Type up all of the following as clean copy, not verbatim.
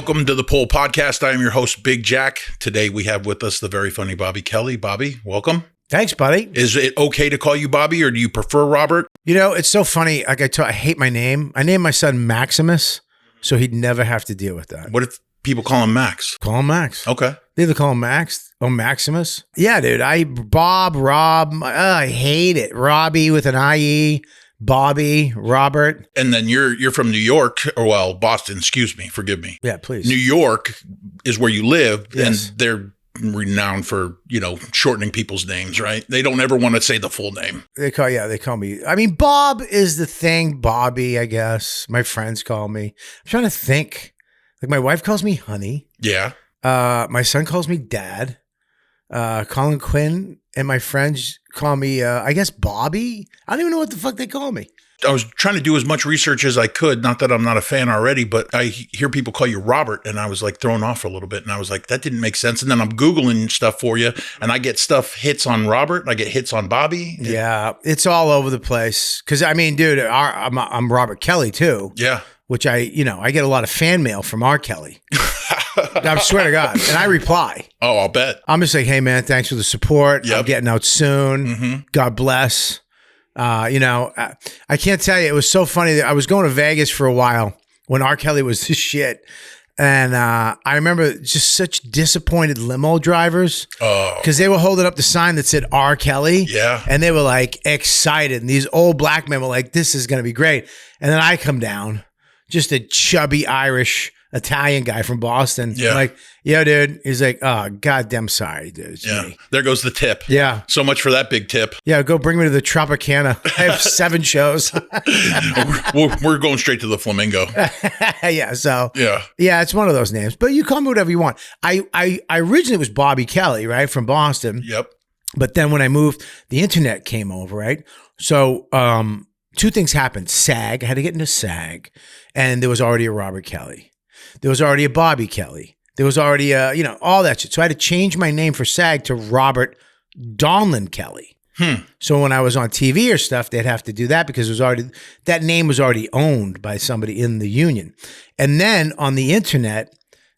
Welcome to the Poll Podcast. I am your host, Big Jack. Today we have with us the very funny Bobby Kelly. Bobby, welcome. Thanks, buddy. Is it okay to call you Bobby, or do you prefer Robert? You know, it's so funny. Like I hate my name. I named my son Maximus, so he'd never have to deal with that. What if people call him Max? Call him Max. Okay. They either call him Max or Maximus. Yeah, dude. Rob. I hate it. Robbie with an IE. Bobby, Robert. And then you're from New York, or well, Boston, excuse me, forgive me. Yeah, please. New York is where you live, Yes. and they're renowned for, shortening people's names, right? They don't ever want to say the full name. They call me. I mean, Bob is the thing. Bobby, I guess. My friends call me. I'm trying to think. Like my wife calls me honey. Yeah. My son calls me dad. Colin Quinn and my friends call me, I guess, Bobby. I don't even know what the fuck they call me. I was trying to do as much research as I could. Not that I'm not a fan already, but I hear people call you Robert, and I was like thrown off for a little bit. And I was like, that didn't make sense. And then I'm Googling stuff for you, and I get hits on Robert, and I get hits on Bobby. Yeah, it's all over the place. Because, I mean, dude, I'm Robert Kelly, too. Yeah. Which I get a lot of fan mail from R. Kelly. I swear to God. And I reply. Oh, I'll bet. I'm just like, hey, man, thanks for the support. Yep. I'm getting out soon. Mm-hmm. God bless. I can't tell you. It was so funny that I was going to Vegas for a while when R. Kelly was the shit. And I remember just such disappointed limo drivers because they were holding up the sign that said R. Kelly. Yeah. And they were like excited. And these old black men were like, this is going to be great. And then I come down, just a chubby Irish Italian guy from Boston. Yeah. I'm like, yo, dude. He's like, oh, goddamn sorry, dude. It's Yeah. me. There goes the tip. Yeah. So much for that big tip. Yeah, go bring me to the Tropicana. I have 7 shows. we're going straight to the Flamingo. Yeah, so Yeah. It's one of those names. But you call me whatever you want. I originally was Bobby Kelly, right, from Boston. Yep. But then when I moved, the internet came over, right? So 2 things happened. SAG, I had to get into SAG, and there was already a Robert Kelly. There was already a Bobby Kelly. There was already all that shit. So I had to change my name for SAG to Robert Donlin Kelly. So when I was on TV or stuff, they'd have to do that because that name was already owned by somebody in the union. And then on the internet,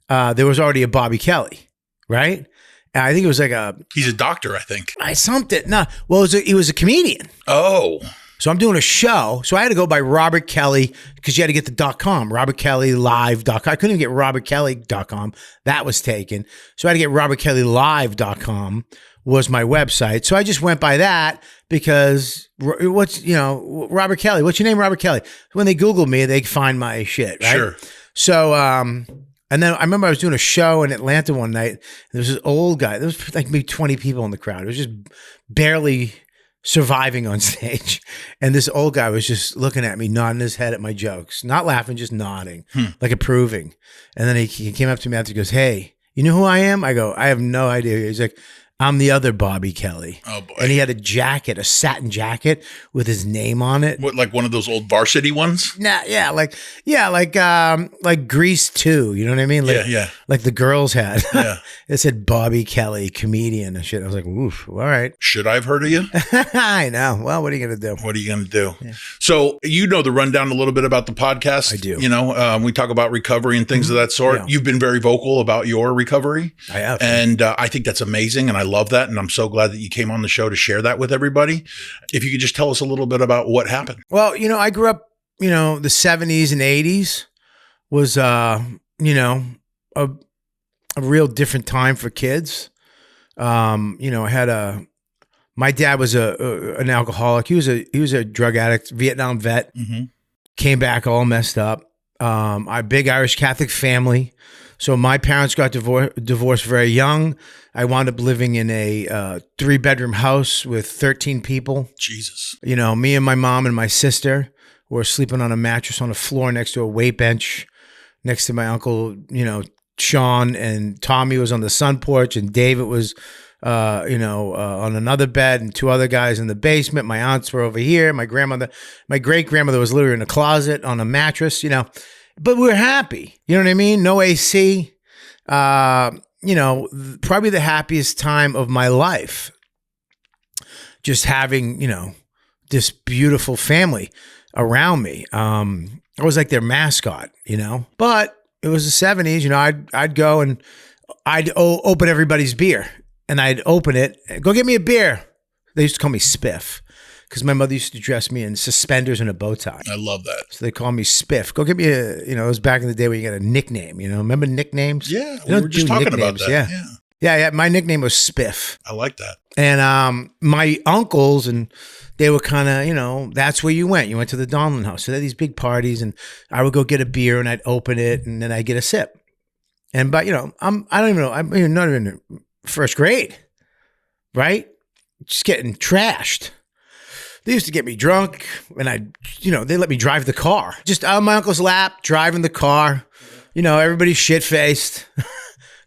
there was already a Bobby Kelly, right? And I think it was like He's a doctor, I think. He was a comedian. Oh. So I'm doing a show. So I had to go by Robert Kelly because you had to get the .com, robertkellylive.com. I couldn't even get robertkelly.com. That was taken. So I had to get robertkellylive.com was my website. So I just went by that because Robert Kelly. What's your name, Robert Kelly? When they Googled me, they find my shit, right? Sure. So, and then I remember I was doing a show in Atlanta one night. There was this old guy. There was like maybe 20 people in the crowd. It was just barely surviving on stage. And this old guy was just looking at me, nodding his head at my jokes, not laughing, just nodding, like approving. And then he came up to me after, he goes, hey, you know who I am? I go, I have no idea. He's like, I'm the other Bobby Kelly. Oh, boy. And he had a satin jacket with his name on it. What, like one of those old varsity ones? Like Grease 2, you know what I mean? Like, Yeah. Like the girls had. Yeah. It said Bobby Kelly, comedian and shit. I was like, oof, all right. Should I have heard of you? I know. Well, what are you going to do? What are you going to do? Yeah. So the rundown a little bit about the podcast. I do. We talk about recovery and things of that sort. Yeah. You've been very vocal about your recovery. I have. And I think that's amazing. And I love that. And I'm so glad that you came on the show to share that with everybody. If you could just tell us a little bit about what happened. Well, I grew up, the 70s and 80s was, a real different time for kids. I had my dad was an alcoholic. He was a drug addict, Vietnam vet, came back all messed up. A big Irish Catholic family. So my parents got divorced very young. I wound up living in a 3-bedroom house with 13 people. Jesus. Me and my mom and my sister were sleeping on a mattress on a floor next to a weight bench, next to my uncle, Sean, and Tommy was on the sun porch, and David was, on another bed, and 2 other guys in the basement. My aunts were over here. My great grandmother was literally in a closet on a mattress, But we were happy. You know what I mean? No AC. Probably the happiest time of my life. Just having, this beautiful family around me. I was like their mascot, But it was the 70s, I'd go and I'd open everybody's beer, and I'd open it, go get me a beer. They used to call me Spiff because my mother used to dress me in suspenders and a bow tie. I love that. So they call me Spiff. Go get me it was back in the day where you got a nickname, remember nicknames? Yeah. We were just talking about that. Yeah. My nickname was Spiff. I like that. And my uncles, and they were kind of, that's where you went. You went to the Donlin house. So they had these big parties, and I would go get a beer and I'd open it and then I'd get a sip. And, but, I don't even know. I'm not even in first grade, right? Just getting trashed. They used to get me drunk, and they let me drive the car. Just on my uncle's lap, driving the car. Everybody's shit-faced.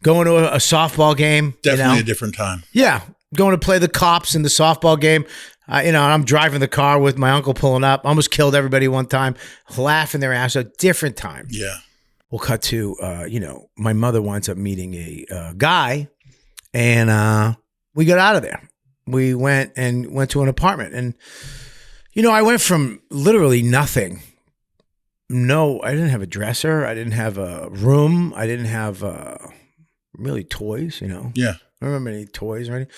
Going to a softball game. Definitely a different time. Yeah. Going to play the cops in the softball game. I'm driving the car with my uncle pulling up. Almost killed everybody one time. Laughing their ass off. Different time. Yeah. We'll cut to, my mother winds up meeting a guy, and we got out of there. We went to an apartment, and, I went from literally nothing. No, I didn't have a dresser. I didn't have a room. I didn't have really toys, Yeah. I don't remember any toys or anything.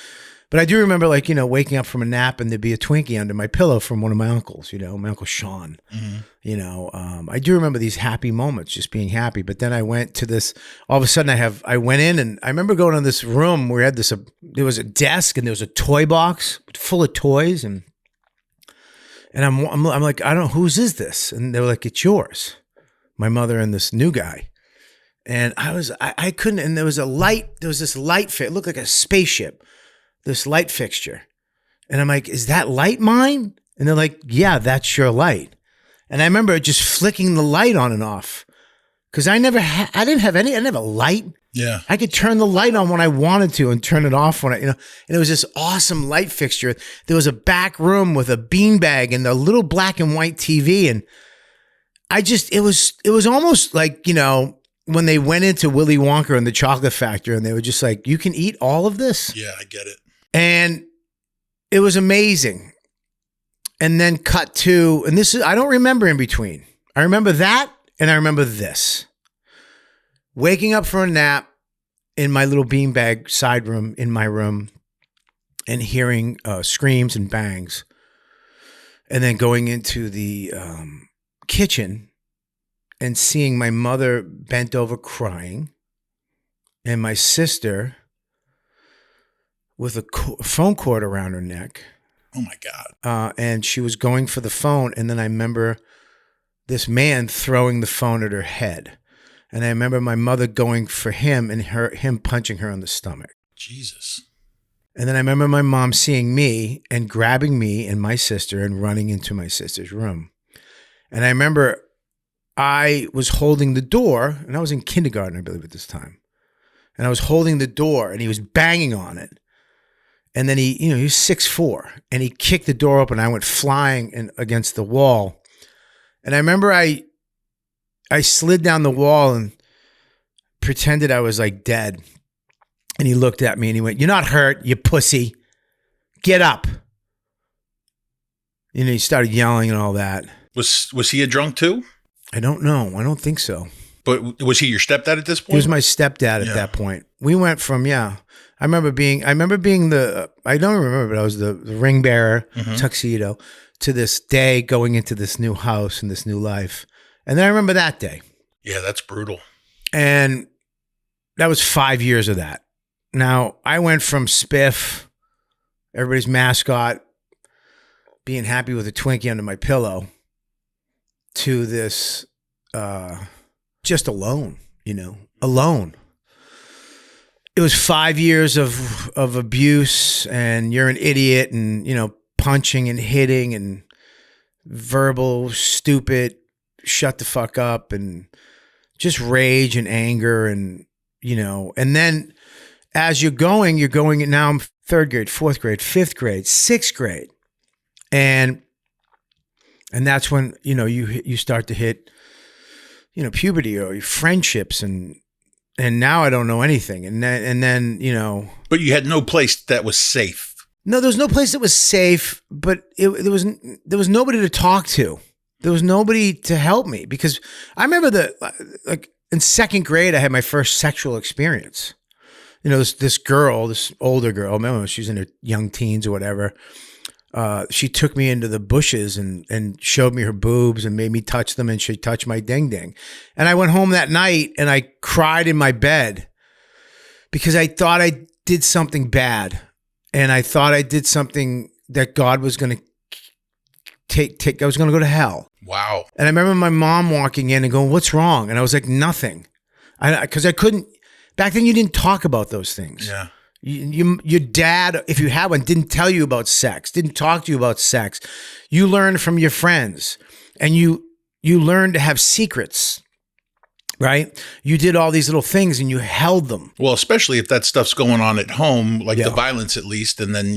But I do remember, waking up from a nap and there'd be a Twinkie under my pillow from one of my uncles, my Uncle Sean. Mm-hmm. I do remember these happy moments, just being happy. But then I went to this, all of a sudden I went in, and I remember going in this room where there was a desk and there was a toy box full of toys. And I'm like, I don't know, whose is this? And they were like, it's yours. My mother and this new guy. And I couldn't, and there was this light fit, it looked like a spaceship, this light fixture. And I'm like, is that light mine? And they're like, yeah, that's your light. And I remember just flicking the light on and off, because I didn't have a light. Yeah. I could turn the light on when I wanted to and turn it off when and it was this awesome light fixture. There was a back room with a beanbag and a little black and white TV. And it was almost like, when they went into Willy Wonka and the Chocolate Factory, and they were just like, you can eat all of this? Yeah, I get it. And it was amazing. And then cut to, and I don't remember in between. I remember that, and I remember this. Waking up for a nap in my little beanbag side room in my room, and hearing screams and bangs. And then going into the kitchen and seeing my mother bent over crying, and my sister with a phone cord around her neck. Oh my God. And she was going for the phone. And then I remember this man throwing the phone at her head. And I remember my mother going for him and him punching her on the stomach. Jesus. And then I remember my mom seeing me and grabbing me and my sister and running into my sister's room. And I remember I was holding the door, and I was in kindergarten, I believe, at this time. And I was holding the door, and he was banging on it. And then he was 6'4", and he kicked the door open. I went flying against the wall. And I remember I slid down the wall and pretended I was like dead. And he looked at me and he went, "You're not hurt, you pussy. Get up." He started yelling and all that. Was he a drunk too? I don't know. I don't think so. But was he your stepdad at this point? He was my stepdad at that point. We went from, I remember being I don't remember, but I was the ring bearer, tuxedo, to this day going into this new house and this new life. And then I remember that day. Yeah, that's brutal. And that was 5 years of that. Now, I went from Spiff, everybody's mascot, being happy with a Twinkie under my pillow, to this just alone, alone. It was 5 years of abuse, and you're an idiot, and, punching and hitting and verbal, stupid, shut the fuck up, and just rage and anger, and, and then as you're going, now I'm 3rd grade, 4th grade, 5th grade, 6th grade. And that's when, you start to hit, puberty or friendships, and now I don't know anything. And then. But you had no place that was safe. No, there was no place that was safe, but there was nobody to talk to. There was nobody to help me, because I remember in second grade, I had my first sexual experience. You know, this girl, this older girl, remember, she's in her young teens or whatever. She took me into the bushes and showed me her boobs and made me touch them, and she touched my ding ding. And I went home that night and I cried in my bed because I thought I did something bad, and I thought I did something that God was going to take. I was going to go to hell. Wow. And I remember my mom walking in and going, "What's wrong?" And I was like, "Nothing," because I couldn't. Back then, you didn't talk about those things. Yeah. Your dad, if you had one, didn't tell you about sex, didn't talk to you about sex. You learned from your friends, and you learned to have secrets, right? You did all these little things and you held them. Well, especially if that stuff's going on at home, like Yeah. the violence at least, and then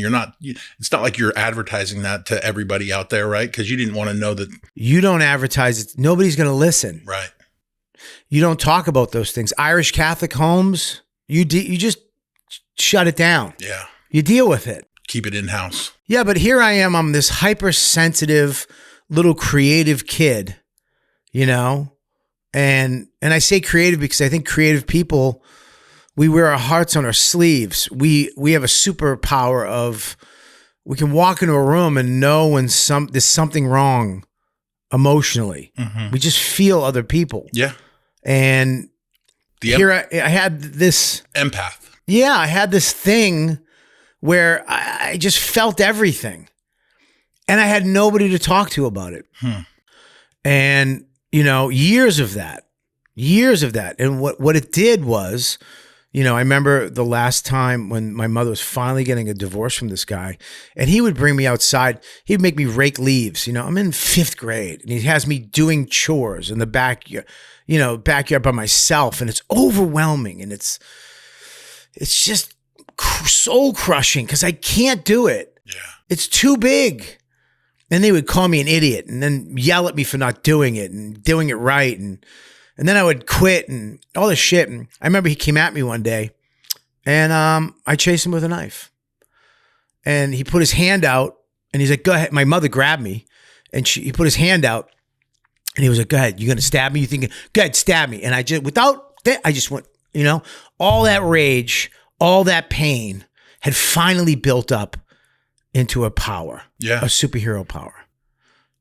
it's not like you're advertising that to everybody out there, right? Because you didn't want to know that. You don't advertise it. Nobody's going to listen. Right. You don't talk about those things. Irish Catholic homes, you just shut it down. Yeah. You deal with it. Keep it in-house. Yeah, but here I am. I'm this hypersensitive little creative kid, you know? And I say creative because I think creative people, we wear our hearts on our sleeves. We have a superpower of, we can walk into a room and know when there's something wrong emotionally. Mm-hmm. We just feel other people. Yeah. And here I had this empath. Yeah, I had this thing where I just felt everything, and I had nobody to talk to about it. And, you know, years of that. And what it did was, you know, I remember the last time when my mother was finally getting a divorce from this guy, and he would bring me outside. He'd make me rake leaves. You know, I'm in 5th grade, and he has me doing chores in the backyard by myself, and it's overwhelming, and it's just soul crushing because I can't do it. Yeah. It's too big. And they would call me an idiot and then yell at me for not doing it and doing it right. And then I would quit and all this shit. And I remember he came at me one day, and I chased him with a knife. And he put his hand out and he's like, "Go ahead." My mother grabbed me, and he put his hand out and he was like, "Go ahead. You're going to stab me? You think, go ahead, stab me." And I just went, you know, all that rage, all that pain had finally built up into a power, a superhero power.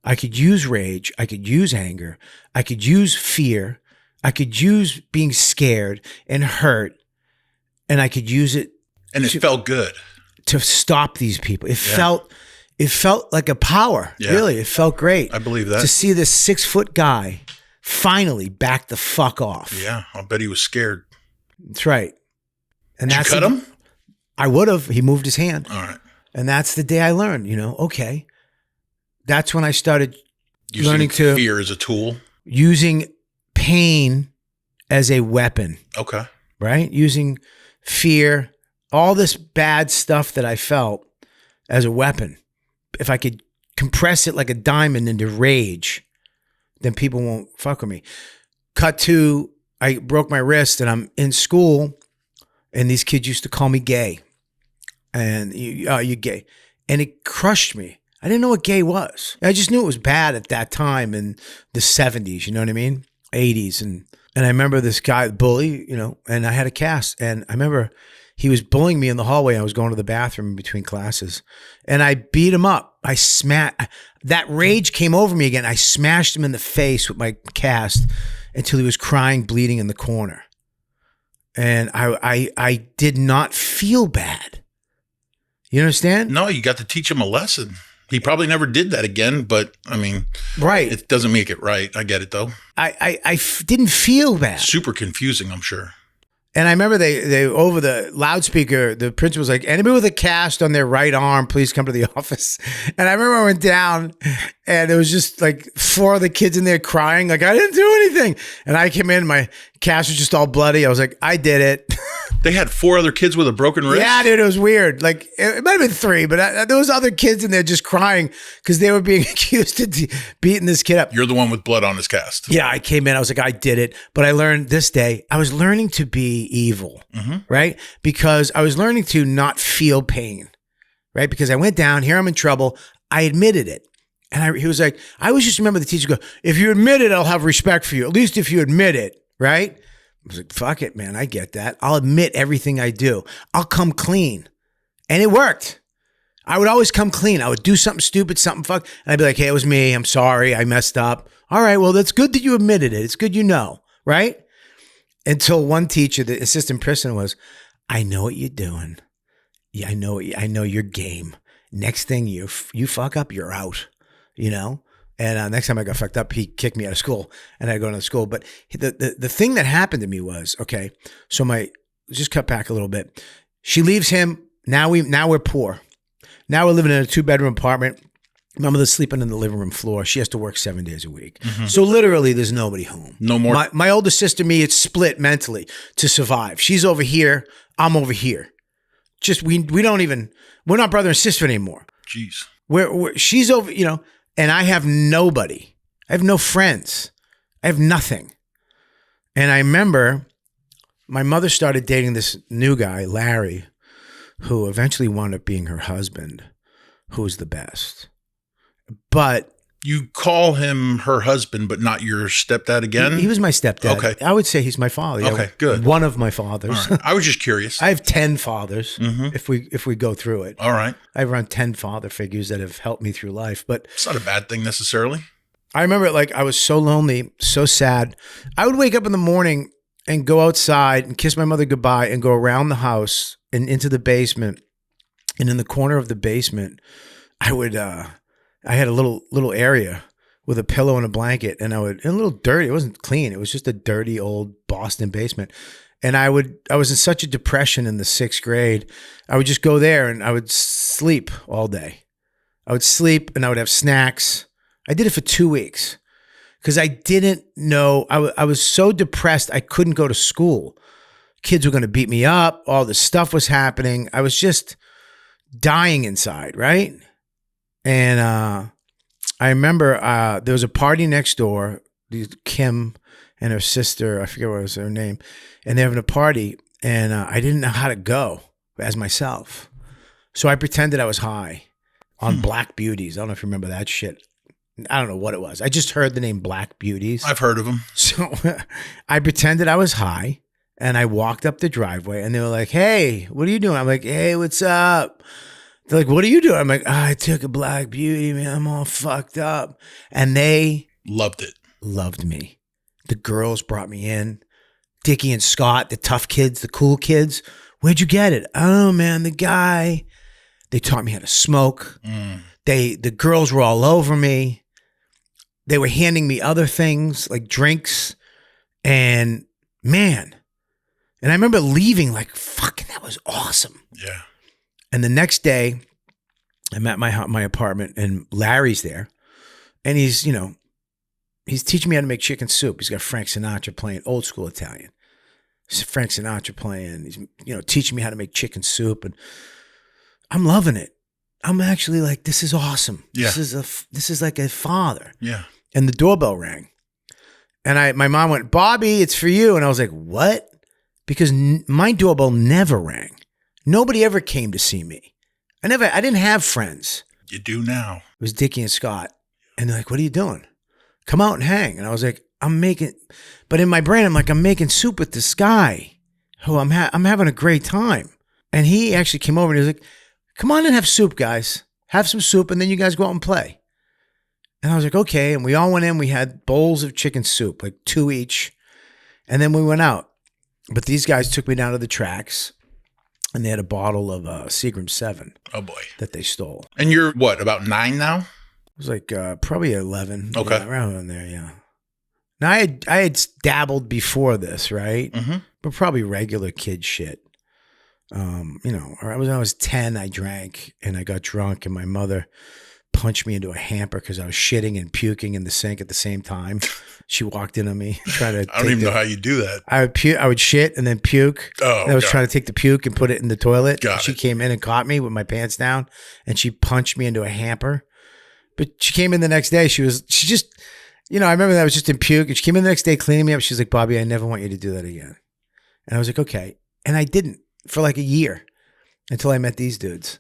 I could use rage. I could use anger. I could use fear. I could use being scared and hurt. And I could use it. And it felt good. To stop these people. It felt like a power. Yeah. Really. It felt great. I believe that. To see this 6-foot guy finally back the fuck off. Yeah. I'll bet he was scared. That's right. And Did you cut him? I would have. He moved his hand. All right. And that's the day I learned, you know, okay. That's when I started learning to fear as a tool. Using pain as a weapon. Okay. Right? Using fear, all this bad stuff that I felt as a weapon. If I could compress it like a diamond into rage, then people won't fuck with me. Cut to, I broke my wrist and I'm in school, and these kids used to call me gay. And you're gay. And it crushed me. I didn't know what gay was. I just knew it was bad at that time in the 70s, you know what I mean? 80s. And I remember this guy, bully, you know, and I had a cast. And I remember he was bullying me in the hallway. I was going to the bathroom in between classes. And I beat him up. That rage came over me again. I smashed him in the face with my cast until he was crying, bleeding in the corner. And I did not feel bad. You understand? No, you got to teach him a lesson. He probably never did that again, but I mean, right. It doesn't make it right. I get it though. I didn't feel bad. Super confusing, I'm sure. And I remember they over the loudspeaker, the principal was like, "Anybody with a cast on their right arm, please come to the office." And I remember I went down and there was just like 4 of the kids in there crying, like, "I didn't do anything." And I came in, my cast was just all bloody. I was like, "I did it." They had 4 other kids with a broken wrist? Yeah, dude, it was weird. Like, it might have been 3, but there was other kids in there just crying because they were being accused of beating this kid up. You're the one with blood on his cast. Yeah, I came in. I was like, I did it. But I learned this day, I was learning to be evil, right? Because I was learning to not feel pain, right? Because I went down, here I'm in trouble. I admitted it. And he was like, I always just remember the teacher go, "If you admit it, I'll have respect for you. At least if you admit it, right? I was like, fuck it, man. I get that. I'll admit everything I do. I'll come clean. And it worked. I would always come clean. I would do something stupid, something fuck. And I'd be like, hey, it was me. I'm sorry. I messed up. All right. Well, that's good that you admitted it. It's good you know, right? Until one teacher, the assistant principal was, I know what you're doing. Yeah, I know your game. Next thing you fuck up, you're out, you know? And next time I got fucked up, he kicked me out of school and I go to school. But the thing that happened to me was, okay, so just cut back a little bit. She leaves him. Now we're poor. Now we're living in a 2-bedroom apartment. My mother's sleeping in the living room floor. She has to work 7 days a week. Mm-hmm. So literally there's nobody home. No more. My older sister, me, it's split mentally to survive. She's over here. I'm over here. Just, we're not brother and sister anymore. Jeez. She's over, you know, and I have nobody. I have no friends. I have nothing. And I remember my mother started dating this new guy, Larry, who eventually wound up being her husband, who was the best. But you call him her husband, but not your stepdad again? He was my stepdad. Okay. I would say he's my father. Yeah, okay, good. One of my fathers. Right. I was just curious. I have 10 fathers if we go through it. All right. I have around 10 father figures that have helped me through life. But it's not a bad thing necessarily. I remember like I was so lonely, so sad. I would wake up in the morning and go outside and kiss my mother goodbye and go around the house and into the basement. And in the corner of the basement, I had a little area with a pillow and a blanket, and a little dirty. It wasn't clean. It was just a dirty old Boston basement. And I was in such a depression in the 6th grade. I would just go there and I would sleep all day. I would sleep and I would have snacks. I did it for 2 weeks because I didn't know. I was so depressed I couldn't go to school. Kids were going to beat me up. All this stuff was happening. I was just dying inside, right? And I remember there was a party next door. Kim and her sister, I forget what was her name, and they're having a party, and I didn't know how to go as myself. So I pretended I was high on Black Beauties. I don't know if you remember that shit. I don't know what it was. I just heard the name Black Beauties. I've heard of them. So I pretended I was high, and I walked up the driveway, and they were like, hey, what are you doing? I'm like, hey, what's up? They're like, what are you doing? I'm like, I took a Black Beauty, man. I'm all fucked up. And they loved it. Loved me. The girls brought me in. Dickie and Scott, the tough kids, the cool kids. Where'd you get it? I don't know, man. The guy. They taught me how to smoke. The girls were all over me. They were handing me other things like drinks. And man. And I remember leaving like, fucking, that was awesome. Yeah. And the next day, I'm at my apartment, and Larry's there, and he's teaching me how to make chicken soup. He's got Frank Sinatra playing old school Italian. Frank Sinatra playing. He's teaching me how to make chicken soup, and I'm loving it. I'm actually like, this is awesome. Yeah. This is like a father. Yeah. And the doorbell rang, and my mom went, Bobby, it's for you, and I was like, what? Because my doorbell never rang. Nobody ever came to see me. I didn't have friends. You do now. It was Dickie and Scott. And they're like, what are you doing? Come out and hang. And I was like, but in my brain, I'm like, I'm making soup with this guy who I'm having a great time. And he actually came over and he was like, come on and have soup, guys. Have some soup, and then you guys go out and play. And I was like, okay. And we all went in. We had bowls of chicken soup, like 2 each. And then we went out. But these guys took me down to the tracks. And they had a bottle of Seagram 7. Oh, boy. That they stole. And you're, what, about 9 now? It was like probably 11. Okay. Yeah, around in there, yeah. Now, I had dabbled before this, right? Mm-hmm. But probably regular kid shit. When I was 10, I drank and I got drunk, and my mother punched me into a hamper because I was shitting and puking in the sink at the same time. She walked in on me trying to. I don't even know how you do that. I would shit and then puke. Oh, and I was trying to take the puke and put it in the toilet. She it. came in and caught me with my pants down, and she punched me into a hamper. But she came in the next day. I remember that I was just in puke, and she came in the next day cleaning me up. She's like, Bobby, I never want you to do that again. And I was like, okay. And I didn't for like a year until I met these dudes,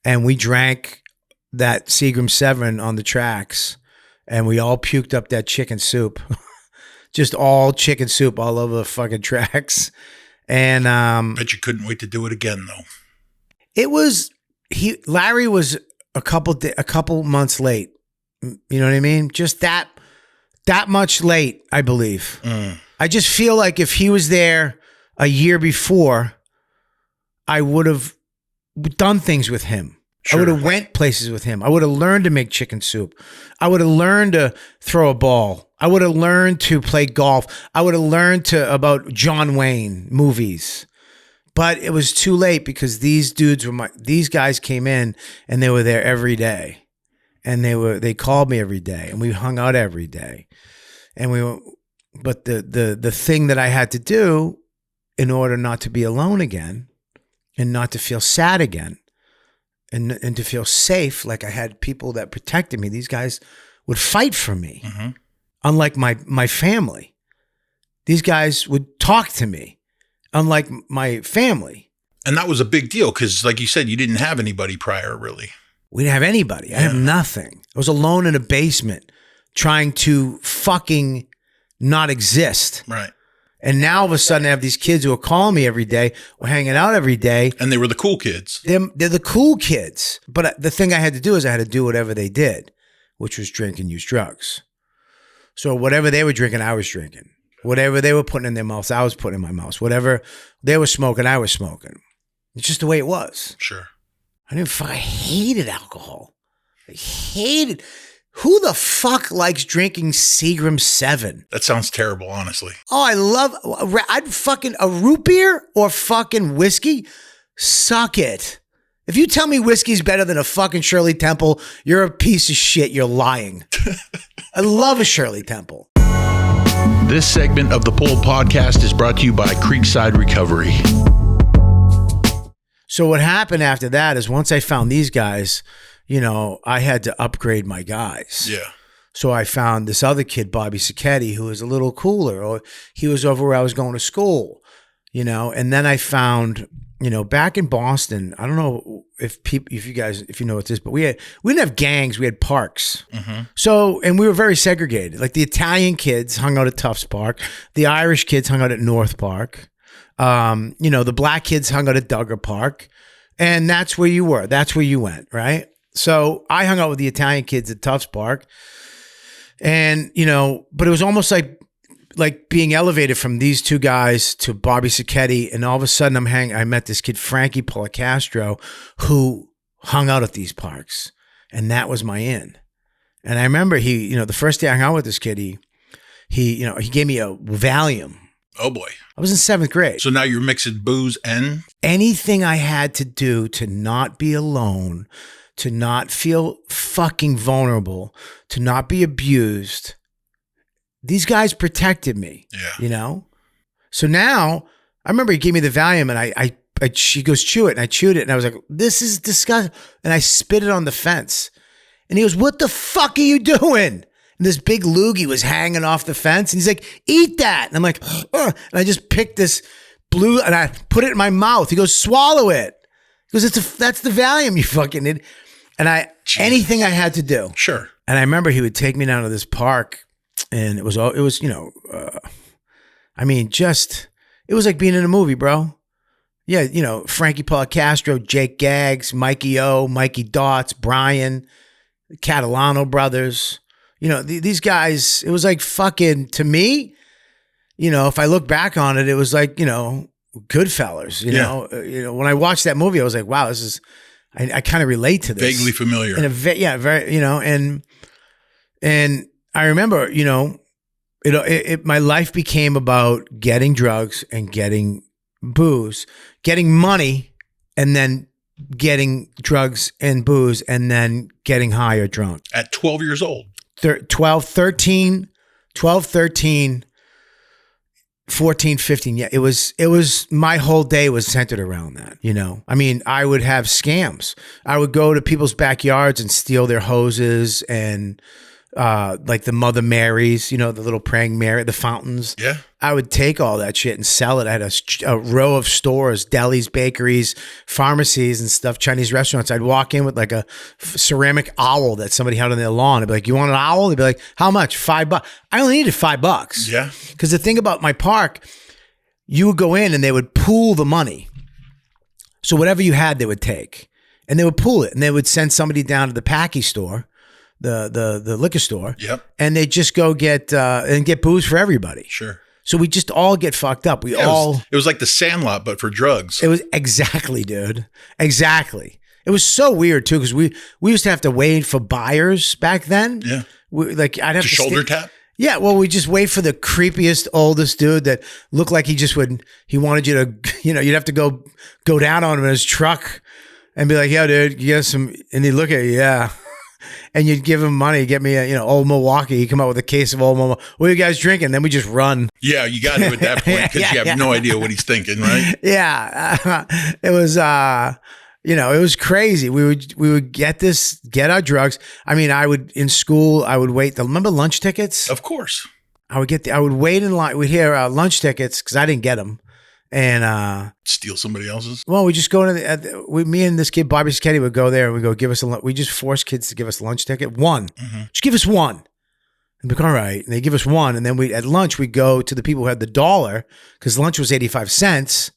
and we drank that Seagram 7 on the tracks. And we all puked up that chicken soup just all chicken soup all over the fucking tracks. And Bet you couldn't wait to do it again, though. it was Larry was a couple months late. You know what I mean? Just that much late, I believe. I just feel like if he was there a year before, I would have done things with him. Sure. I would have went places with him. I would have learned to make chicken soup. I would have learned to throw a ball. I would have learned to play golf. I would have learned about John Wayne movies. But it was too late because these guys came in and they were there every day. And they called me every day and we hung out every day. But the thing that I had to do in order not to be alone again and not to feel sad again and to feel safe, like I had people that protected me. These guys would fight for me. Mm-hmm. Unlike my family. These guys would talk to me, unlike my family. And that was a big deal because, like you said, you didn't have anybody prior, really. We didn't have anybody. I had nothing. I was alone in a basement trying to fucking not exist. Right. And now all of a sudden I have these kids who are calling me every day. We're hanging out every day. And they were the cool kids. They're the cool kids. But the thing I had to do is I had to do whatever they did, which was drink and use drugs. So whatever they were drinking, I was drinking. Whatever they were putting in their mouths, I was putting in my mouth. Whatever they were smoking, I was smoking. It's just the way it was. Sure. I hated alcohol. I hated. Who the fuck likes drinking Seagram 7? That sounds terrible, honestly. Oh, I'd fucking a root beer or fucking whiskey. Suck it. If you tell me whiskey's better than a fucking Shirley Temple, you're a piece of shit. You're lying. I love a Shirley Temple. This segment of the Pulled Podcast is brought to you by Creekside Recovery. So what happened after that is once I found these guys, I had to upgrade my guys. Yeah. So I found this other kid, Bobby Sacchetti, who was a little cooler, or he was over where I was going to school, and then I found, back in Boston, I don't know if you know what this is, but we didn't have gangs, we had parks. Mm-hmm. So, and we were very segregated. Like the Italian kids hung out at Tufts Park. The Irish kids hung out at North Park. The black kids hung out at Duggar Park. And that's where you were. That's where you went, right? So I hung out with the Italian kids at Tufts Park. And, but it was almost like being elevated from these two guys to Bobby Sacchetti, and all of a sudden I met this kid, Frankie Policastro, who hung out at these parks, and that was my in. And I remember the first day I hung out with this kid, he gave me a Valium. Oh boy. I was in 7th grade. So now you're mixing booze and anything I had to do to not be alone, to not feel fucking vulnerable, to not be abused. These guys protected me, So now, I remember he gave me the Valium and she goes, chew it. And I chewed it and I was like, this is disgusting. And I spit it on the fence. And he goes, what the fuck are you doing? And this big loogie was hanging off the fence. And he's like, eat that. And I'm like, ugh. And I just picked this blue and I put it in my mouth. He goes, swallow it. He goes, that's the Valium, you fucking idiot. And anything I had to do. Sure. And I remember he would take me down to this park. And it was it was like being in a movie, bro. Yeah, Frankie Policastro, Jake Gaggs, Mikey O, Mikey Dots, Brian, Catalano brothers. These guys, it was like fucking, to me, if I look back on it, it was like, Goodfellas, you know, when I watched that movie, I was like, wow, this is, I kind of relate to this. Vaguely familiar. Very, and I remember, my life became about getting drugs and getting booze, getting money, and then getting drugs and booze, and then getting high or drunk. At 12 years old. 12, 13, 14, 15. Yeah, it was my whole day was centered around that, I mean, I would have scams. I would go to people's backyards and steal their hoses and like the Mother Marys, the little praying Mary, the fountains. Yeah. I would take all that shit and sell it. I had a row of stores, delis, bakeries, pharmacies and stuff, Chinese restaurants. I'd walk in with like a ceramic owl that somebody had on their lawn. I'd be like, you want an owl? They'd be like, how much? $5. I only needed $5. Yeah. Because the thing about my park, you would go in and they would pool the money. So whatever you had, they would take. And they would pool it. And they would send somebody down to the packy store, the liquor store. Yep. And they just go get booze for everybody. Sure. So we just all get fucked up. It was like the Sandlot, but for drugs. It was exactly, dude. Exactly. It was so weird too, because we used to have to wait for buyers back then. Yeah. I'd have to shoulder tap. Yeah, well, we just wait for the creepiest, oldest dude that looked like he wanted you to, you'd have to go down on him in his truck and be like, "Yo, dude, you get some," and he'd look at you, yeah. And you'd give him money, get me a, Old Milwaukee. He'd come out with a case of Old Milwaukee. What are you guys drinking? Then we just run. Yeah, you got to at that point because you have no idea what he's thinking, right? Yeah. It was, it was crazy. We would get our drugs. I mean, in school, I would wait. Remember lunch tickets? Of course. I would wait in line. We'd hear lunch tickets because I didn't get them. And steal somebody else's. Well, we just go to me and this kid Bobby Sketty would go there and we go give us we just force kids to give us a lunch ticket. One, just give us one. And be like, all right, and they give us one, and then at lunch we go to the people who had the $1 because lunch was 85 cents,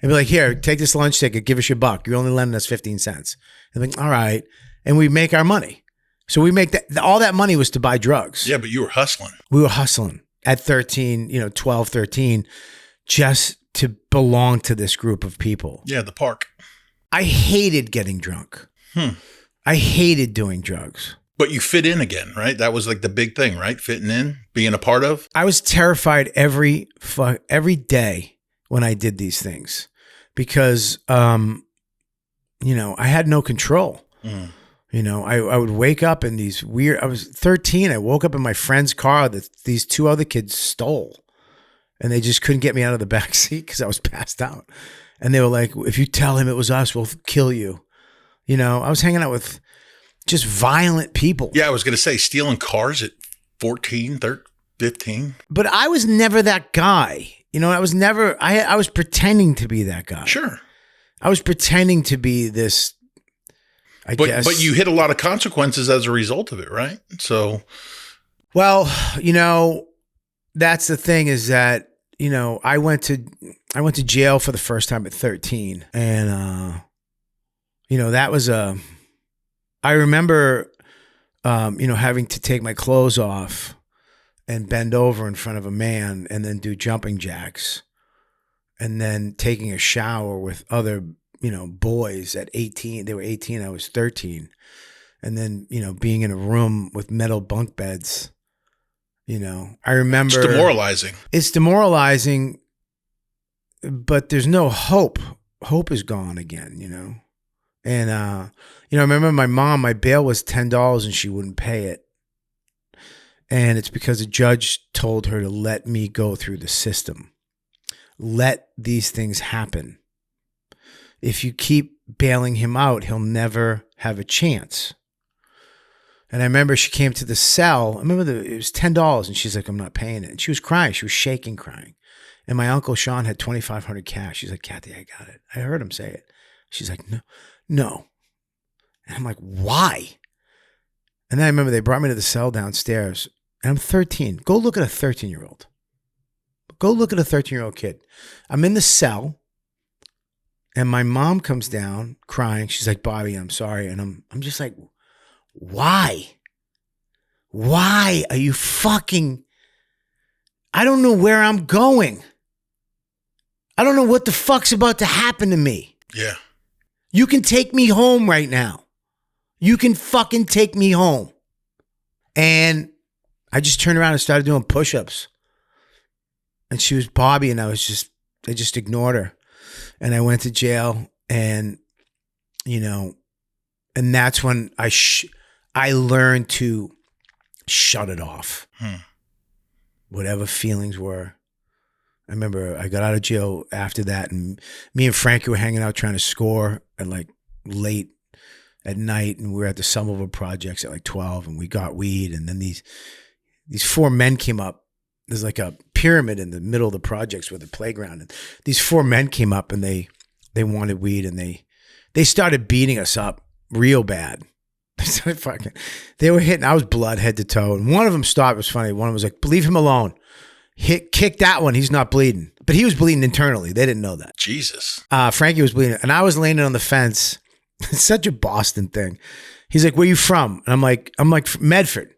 and be like, here, take this lunch ticket, give us your $1. You're only lending us 15 cents. And like, all right, and we make our money. So we make that. All that money was to buy drugs. Yeah, but you were hustling. We were hustling at 13, 12, 13, just to belong to this group of people. Yeah, the park. I hated getting drunk. I hated doing drugs. But you fit in again, right? That was like the big thing, right? Fitting in, being a part of. I was terrified every day when I did these things because, I had no control. I would wake up in these I was 13. I woke up in my friend's car that these two other kids stole. And they just couldn't get me out of the back seat because I was passed out. And they were like, if you tell him it was us, we'll kill you. I was hanging out with just violent people. Yeah, I was going to say stealing cars at 14, 13, 15. But I was never that guy. I was never, I was pretending to be that guy. Sure. I was pretending to be this, I guess. But you hit a lot of consequences as a result of it, right? So. Well, that's the thing is that, I went to jail for the first time at 13. And, that was I remember, having to take my clothes off and bend over in front of a man and then do jumping jacks and then taking a shower with other, boys at 18. They were 18. I was 13. And then, being in a room with metal bunk beds. I remember. It's demoralizing. It's demoralizing, but there's no hope. Hope is gone again, And, I remember my mom, my bail was $10 and she wouldn't pay it. And it's because a judge told her to let me go through the system. Let these things happen. If you keep bailing him out, he'll never have a chance. And I remember she came to the cell. I remember it was $10 and she's like, I'm not paying it. And she was crying. She was shaking, crying. And my uncle Sean had $2,500 cash. She's like, Kathy, I got it. I heard him say it. She's like, no. And I'm like, why? And then I remember they brought me to the cell downstairs and I'm 13. Go look at a 13-year-old. Go look at a 13-year-old kid. I'm in the cell and my mom comes down crying. She's like, Bobby, I'm sorry. And I'm just like, why? Why are you fucking... I don't know where I'm going. I don't know what the fuck's about to happen to me. Yeah. You can take me home right now. You can fucking take me home. And I just turned around and started doing push-ups. And she was Bobby and I just ignored her. And I went to jail and, and that's when I learned to shut it off. Whatever feelings were. I remember I got out of jail after that and me and Frankie were hanging out trying to score at like late at night, and we were at the Somerville Projects at like 12, and we got weed, and then these 4 men came up. There's like a pyramid in the middle of the projects with a playground, and these 4 men came up, and they wanted weed, and they started beating us up real bad. They were hitting. I was blood head to toe, and one of them stopped. It was funny. One of them was like, "Leave him alone. Kick that one. He's not bleeding." But he was bleeding internally. They didn't know that. Jesus. Frankie was bleeding, and I was laying on the fence. It's such a Boston thing. He's like, "Where you from?" And I'm like, Medford.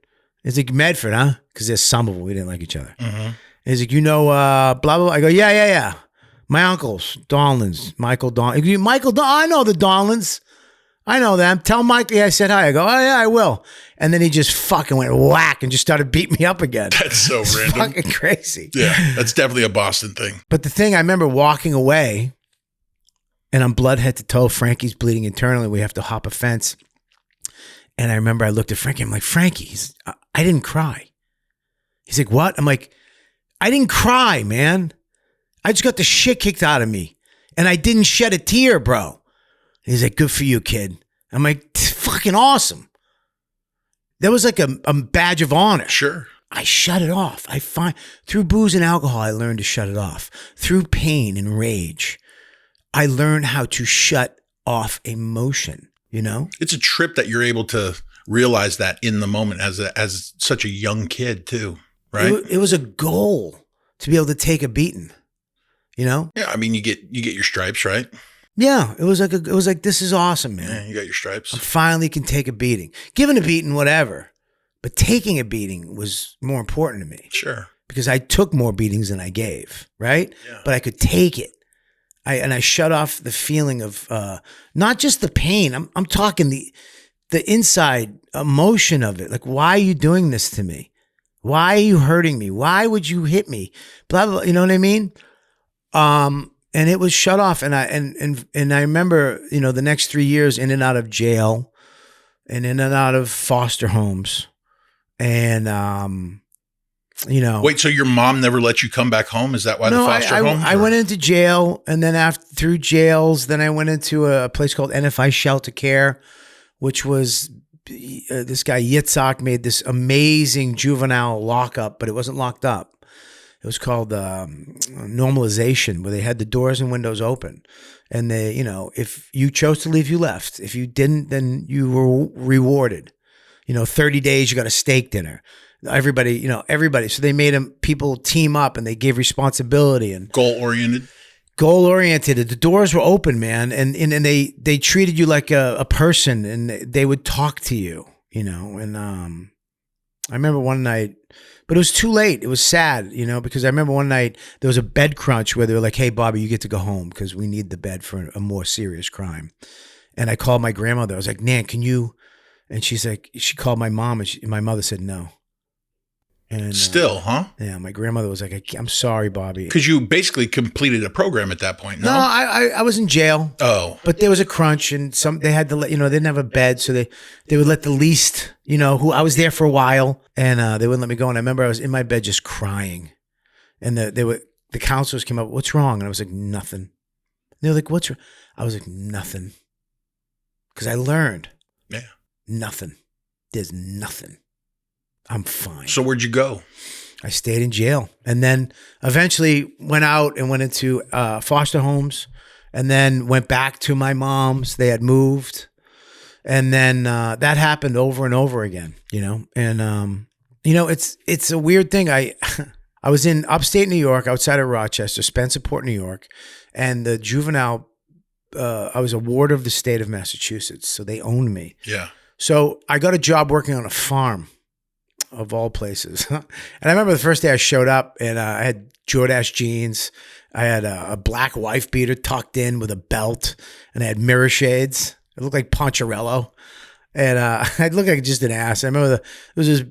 He's like, "Medford, huh?" Because there's Somerville. We didn't like each other. Mm-hmm. And he's like, blah, blah, blah. I go, yeah. My uncles, Donlins, Michael Donlins. Michael, I know the Donlins. I know them. Tell Mike I said hi. I go, oh yeah, I will. And then he just fucking went whack and just started beating me up again. That's so random. Fucking crazy. Yeah, that's definitely a Boston thing. But the thing, I remember walking away and I'm blood head to toe. Frankie's bleeding internally. We have to hop a fence. And I remember I looked at Frankie. I'm like, Frankie, I didn't cry. He's like, what? I'm like, I didn't cry, man. I just got the shit kicked out of me. And I didn't shed a tear, bro. He's like, good for you, kid. I'm like, fucking awesome. That was like a badge of honor. Sure. I shut it off. Through booze and alcohol, I learned to shut it off. Through pain and rage, I learned how to shut off emotion, you know? It's a trip that you're able to realize that in the moment as such a young kid too, right? It was a goal to be able to take a beating, you know? Yeah, I mean, you get your stripes, right? Yeah, it was like this is awesome, man. Yeah, you got your stripes. I finally can take a beating. Giving a beating, whatever, but taking a beating was more important to me. Sure. Because I took more beatings than I gave, right? Yeah. But I could take it. I shut off the feeling of not just the pain. I'm talking the inside emotion of it. Like, why are you doing this to me? Why are you hurting me? Why would you hit me? Blah blah. You know what I mean? And it was shut off. And I remember, you know, the next 3 years in and out of jail, and in and out of foster homes, and you know. Wait, so your mom never let you come back home? Is that why the foster home? I went into jail, and then through jails, then I went into a place called NFI Shelter Care, which was this guy Yitzhak made this amazing juvenile lockup, but it wasn't locked up. It was called normalization, where they had the doors and windows open, and they, you know, if you chose to leave, you left. If you didn't, then you were rewarded. You know, 30 days, you got a steak dinner. Everybody. So they made people team up, and they gave responsibility and goal oriented. The doors were open, man, and they treated you like a person, and they would talk to you, you know. And I remember one night, but it was too late. It was sad, you know, because I remember one night there was a bed crunch where they were like, "Hey, Bobby, you get to go home because we need the bed for a more serious crime." And I called my grandmother. I was like, "Nan, can you?" And she's like, she called my mom, and my mother said no. And still, huh? Yeah, my grandmother was like, "I'm sorry, Bobby," because you basically completed a program at that point. No, I was in jail. Oh, but there was a crunch, and they had to let, you know, they didn't have a bed, so they would let the least, you know, who I was there for a while, and they wouldn't let me go. And I remember I was in my bed just crying, and the counselors came up, "What's wrong?" And I was like, "Nothing." And they were like, "What's wrong?" I was like, "Nothing," because I learned. Yeah, nothing. There's nothing. I'm fine. So where'd you go? I stayed in jail, and then eventually went out and went into foster homes, and then went back to my mom's. They had moved, and then that happened over and over again, you know. And you know, it's a weird thing. I was in upstate New York, outside of Rochester, Spencerport, New York, and the juvenile. I was a ward of the state of Massachusetts, so they owned me. Yeah. So I got a job working on a farm, of all places. And I remember the first day I showed up, and I had Jordache jeans. I had a black wife beater tucked in with a belt, and I had mirror shades. I looked like Poncherello, and I looked like just an ass. I remember there was this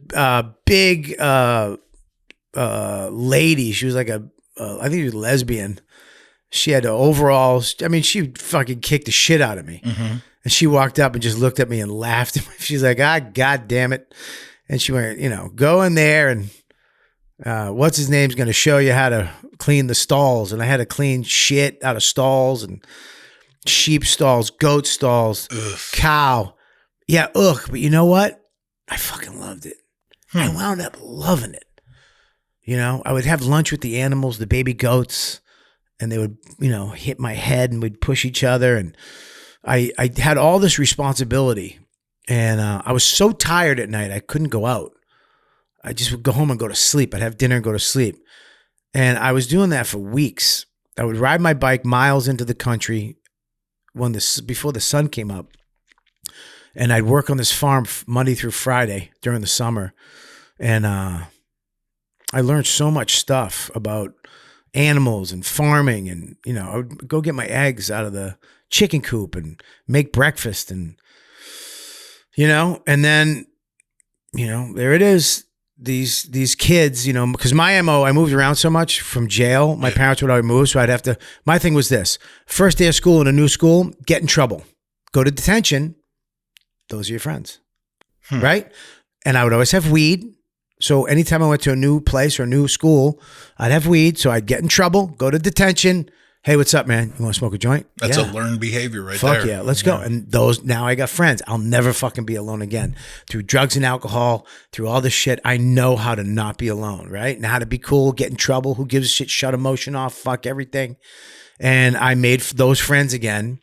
big lady. She was like I think she was lesbian. She had overalls. I mean, she fucking kicked the shit out of me. Mm-hmm. And she walked up and just looked at me and laughed. She's like, God damn it. And she went, you know, go in there, and what's his name's going to show you how to clean the stalls. And I had to clean shit out of stalls, and sheep stalls, goat stalls, cow. Yeah, but you know what? I fucking loved it. I Hmm. wound up loving it. You know, I would have lunch with the animals, the baby goats, and they would, hit my head and we'd push each other. And I had all this responsibility. And I was so tired at night, I couldn't go out. I just would go home and go to sleep. I'd have dinner and go to sleep. And I was doing that for weeks. I would ride my bike miles into the country before the sun came up. And I'd work on this farm Monday through Friday during the summer. And I learned so much stuff about animals and farming. And, I would go get my eggs out of the chicken coop and make breakfast. And, and then, there it is. These kids, because my MO, I moved around so much from jail. My parents would always move, so I'd have to. My thing was this: first day of school in a new school, get in trouble, go to detention. Those are your friends, right? And I would always have weed. So anytime I went to a new place or a new school, I'd have weed. So I'd get in trouble, go to detention. Hey, what's up, man? You want to smoke a joint? That's a learned behavior right there. Fuck yeah, let's go. And now I got friends. I'll never fucking be alone again. Through drugs and alcohol, through all this shit, I know how to not be alone, right? And how to be cool, get in trouble. Who gives a shit? Shut emotion off. Fuck everything. And I made those friends again.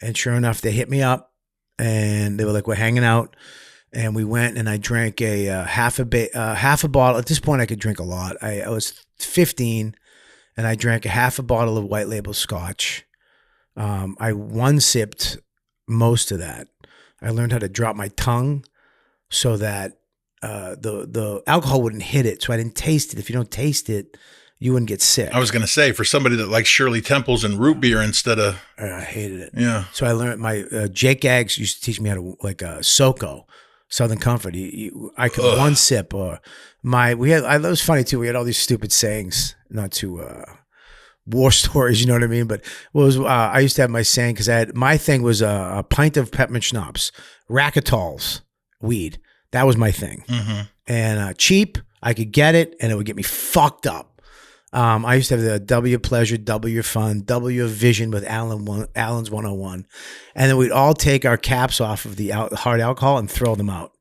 And sure enough, they hit me up and they were like, we're hanging out. And we went and I drank a half a bottle. At this point, I could drink a lot. I was 15. And I drank a half a bottle of white label scotch. I one-sipped most of that. I learned how to drop my tongue so that the alcohol wouldn't hit it. So I didn't taste it. If you don't taste it, you wouldn't get sick. I was going to say, for somebody that likes Shirley Temples and root beer instead of... I hated it. Yeah. So I learned Jake Gaggs used to teach me how to, like a SoCo, Southern Comfort. I could one sip or it was funny too. We had all these stupid sayings, not to war stories, you know what I mean? But I used to have my saying because my thing was a pint of peppermint schnapps, Racketals, weed. That was my thing. Mm-hmm. And cheap, I could get it and it would get me fucked up. I used to have the W Pleasure, W Fun, W Vision with Allen's 101. And then we'd all take our caps off of the hard alcohol and throw them out.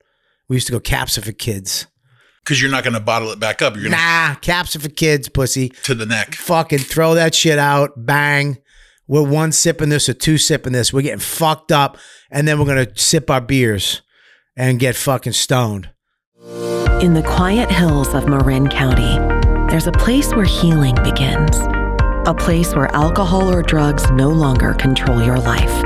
We used to go caps are for kids. Because you're not going to bottle it back up. You're gonna caps are for kids, pussy. To the neck. Fucking throw that shit out. Bang. We're one sipping this or two sipping this. We're getting fucked up. And then we're going to sip our beers and get fucking stoned. In the quiet hills of Marin County, there's a place where healing begins. A place where alcohol or drugs no longer control your life.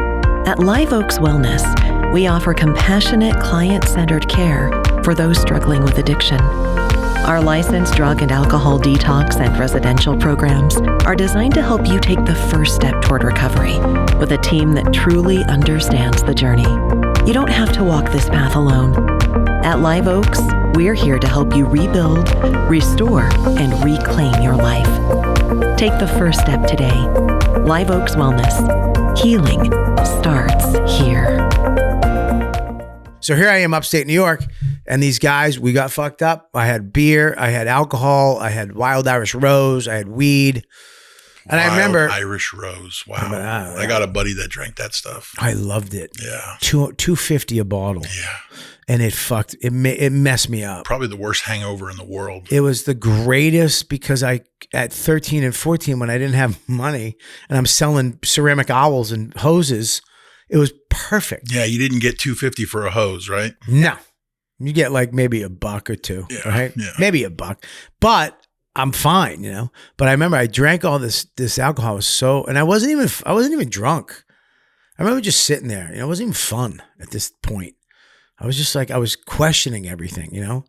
At Live Oaks Wellness, we offer compassionate, client-centered care for those struggling with addiction. Our licensed drug and alcohol detox and residential programs are designed to help you take the first step toward recovery with a team that truly understands the journey. You don't have to walk this path alone. At Live Oaks, we're here to help you rebuild, restore, and reclaim your life. Take the first step today. Live Oaks Wellness. Healing starts here. So here I am upstate New York, and these guys, we got fucked up. I had beer, I had alcohol, I had Wild Irish Rose, I had weed. And I remember Irish Rose. Wow. I got a buddy that drank that stuff. I loved it. Yeah. $2.50 a bottle. Yeah. And it messed me up. Probably the worst hangover in the world. It was the greatest because at 13 and 14, when I didn't have money and I'm selling ceramic owls and hoses, it was perfect. Yeah, you didn't get $2.50 for a hose, right? No. You get like maybe $1 or $2, right? Yeah. Maybe $1. But I'm fine, But I remember I drank all this alcohol. And I wasn't even drunk. I remember just sitting there. It wasn't even fun at this point. I was just like, I was questioning everything,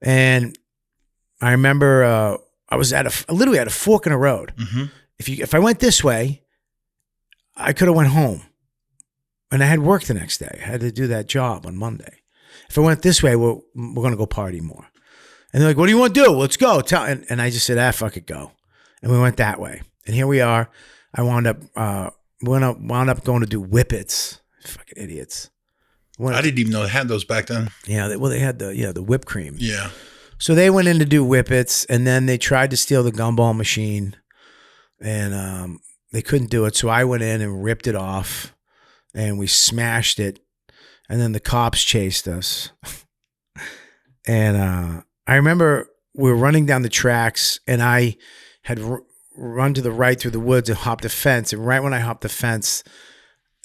And I remember I was literally at a fork in a road. Mm-hmm. If I went this way, I could have went home. And I had work the next day. I had to do that job on Monday. If I went this way, we're going to go party more. And they're like, what do you want to do? Let's go. And I just said, fuck it, go. And we went that way. And here we are. I wound up going to do whippets. Fucking idiots. I didn't even know they had those back then. Yeah, they had the whipped cream. Yeah. So they went in to do whippets, and then they tried to steal the gumball machine, and they couldn't do it. So I went in and ripped it off, and we smashed it. And then the cops chased us. And I remember we were running down the tracks, and I had run to the right through the woods and hopped a fence. And right when I hopped the fence,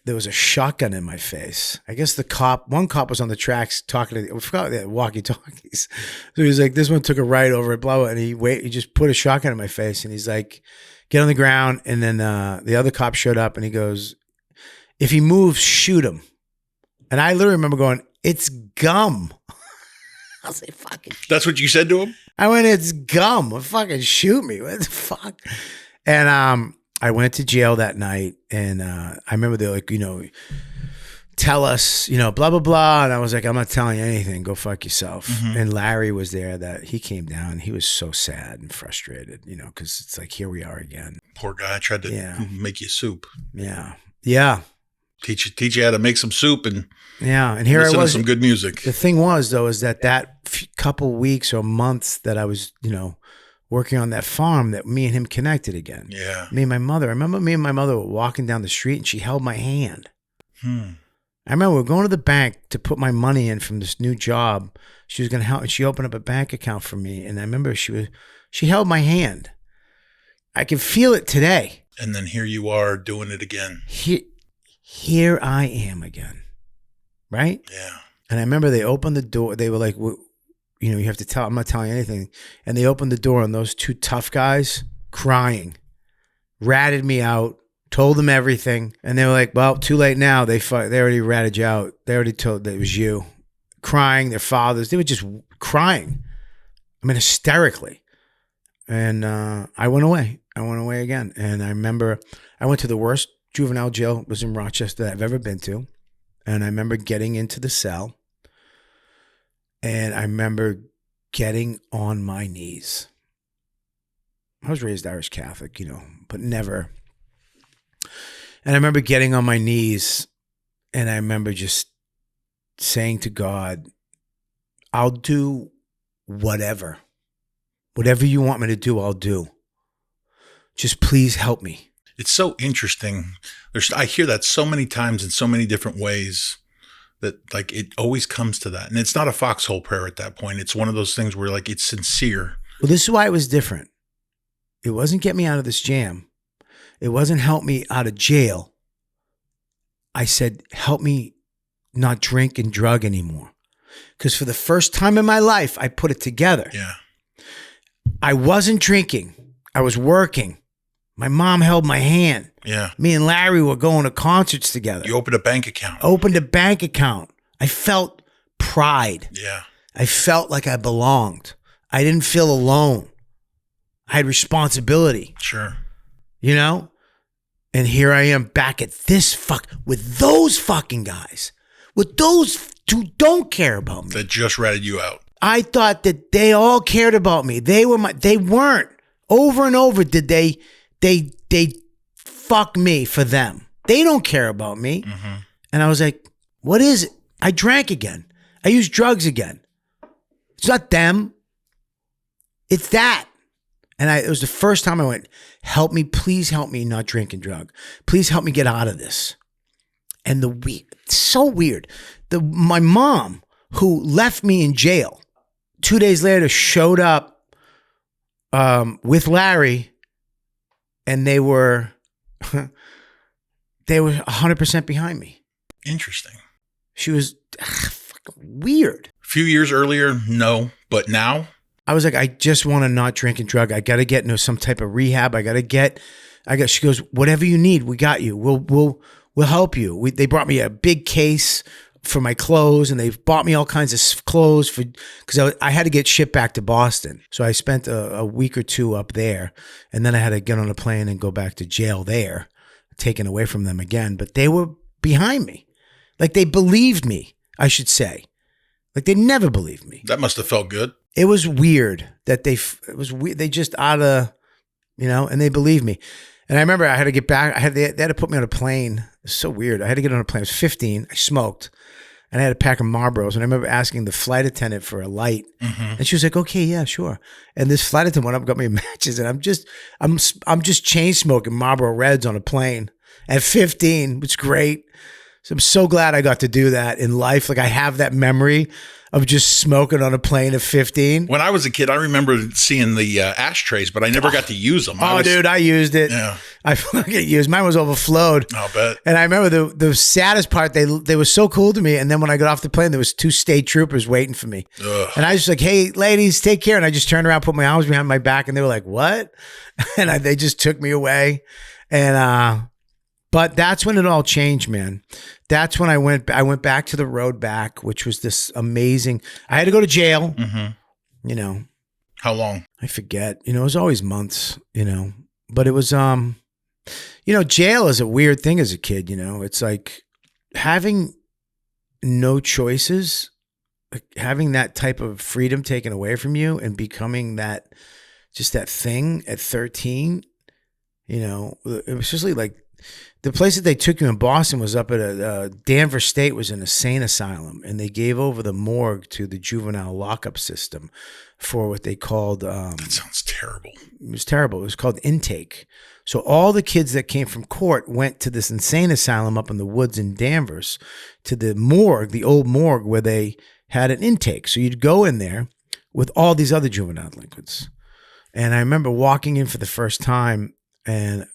there was a shotgun in my face. I guess one cop was on the tracks talking to, I forgot the walkie-talkies. So he was like, this one took a right over it, blah, blah. And he just put a shotgun in my face. And he's like, get on the ground. And then the other cop showed up and he goes, if he moves, shoot him. And I literally remember going, it's gum. I'll say, fucking. That's what you said to him? I went, it's gum. Fucking shoot me. What the fuck? And I went to jail that night, and I remember they were like, tell us, blah, blah, blah. And I was like, I'm not telling you anything. Go fuck yourself. Mm-hmm. And Larry was there. That he came down. He was so sad and frustrated, because it's like, here we are again. Poor guy tried to make you soup. Yeah. Yeah. Teach you how to make some soup and and here listen I was. To some good music. The thing was, though, is that couple weeks or months that I was, working on that farm, that me and him connected again. Yeah. Me and my mother. I remember me and my mother were walking down the street and she held my hand. I remember we were going to the bank to put my money in from this new job. She was going to help, and she opened up a bank account for me. And I remember she held my hand. I can feel it today. And then here you are doing it again. Here I am again. Right? Yeah. And I remember they opened the door. They were like, you have to tell, I'm not telling you anything. And they opened the door, and those two tough guys crying, ratted me out, told them everything. And they were like, well, too late now. They already ratted you out. They already told that it was you. Crying, their fathers, they were just crying. I mean, hysterically. And I went away. I went away again. And I remember I went to the worst juvenile jail, was in Rochester, that I've ever been to. And I remember getting into the cell. And I remember getting on my knees. I was raised Irish Catholic, but never. And I remember getting on my knees, and I remember just saying to God, I'll do whatever. Whatever you want me to do, I'll do. Just please help me. It's so interesting. I hear that so many times in so many different ways that like it always comes to that. And it's not a foxhole prayer at that point. It's one of those things where like it's sincere. Well, this is why it was different. It wasn't get me out of this jam. It wasn't help me out of jail. I said, help me not drink and drug anymore. Because for the first time in my life, I put it together. Yeah. I wasn't drinking. I was working. My mom held my hand. Yeah. Me and Larry were going to concerts together. You opened a bank account. Opened a bank account. I felt pride. Yeah. I felt like I belonged. I didn't feel alone. I had responsibility. Sure. And here I am back at this with those fucking guys. With those who don't care about me. That just ratted you out. I thought that they all cared about me. They weren't. Over and over did they fuck me for them. They don't care about me. Mm-hmm. And I was like, what is it? I drank again. I used drugs again. It's not them. It's that. And it was the first time I went, help me, please help me not drink and drug. Please help me get out of this. And it's so weird. My mom, who left me in jail, 2 days later showed up with Larry, and they were 100% behind me. Interesting. She was fucking weird. A few years earlier, no, but now? I was like, I just want to not drink and drug. I got to get into some type of rehab. She goes, whatever you need, we got you. We'll help you. They brought me a big case for my clothes, and they bought me all kinds of clothes because I had to get shipped back to Boston. So I spent a week or two up there, and then I had to get on a plane and go back to jail there, taken away from them again. But they were behind me. Like they believed me, I should say. Like they never believed me. That must have felt good. It was weird that they just out of, and they believed me. And I remember I had to get back. They had to put me on a plane. It's so weird. I had to get on a plane. I was 15. I smoked. And I had a pack of Marlboros. And I remember asking the flight attendant for a light. Mm-hmm. And she was like, okay, yeah, sure. And this flight attendant went up and got me matches. And I'm just chain smoking Marlboro Reds on a plane at 15. It's great. So I'm so glad I got to do that in life. Like I have that memory of just smoking on a plane at 15. When I was a kid, I remember seeing the ashtrays, but I never got to use them. Dude, I used it. Yeah. I fucking used mine. Was overflowed. I'll bet. And I remember the saddest part, they were so cool to me. And then when I got off the plane, there was 2 state troopers waiting for me. Ugh. And I was just like, hey, ladies, take care. And I just turned around, put my arms behind my back, and they were like, what? And they just took me away. And but that's when it all changed, man. That's when I went back to the road back, which was this amazing. I had to go to jail. Mm-hmm. You know. How long? I forget. You know, it was always months, you know. But it was you know, jail is a weird thing as a kid, you know. It's like having no choices, like having that type of freedom taken away from you and becoming that just that thing at 13, you know. It was just like the place that they took you in Boston was up at Danvers State, was an insane asylum, and they gave over the morgue to the juvenile lockup system for what they called That sounds terrible. it was terrible. It was called intake. So all the kids that came from court went to this insane asylum up in the woods in Danvers, to the morgue, the old morgue, where they had an intake. So you'd go in there with all these other juvenile delinquents. And I remember walking in for the first time, and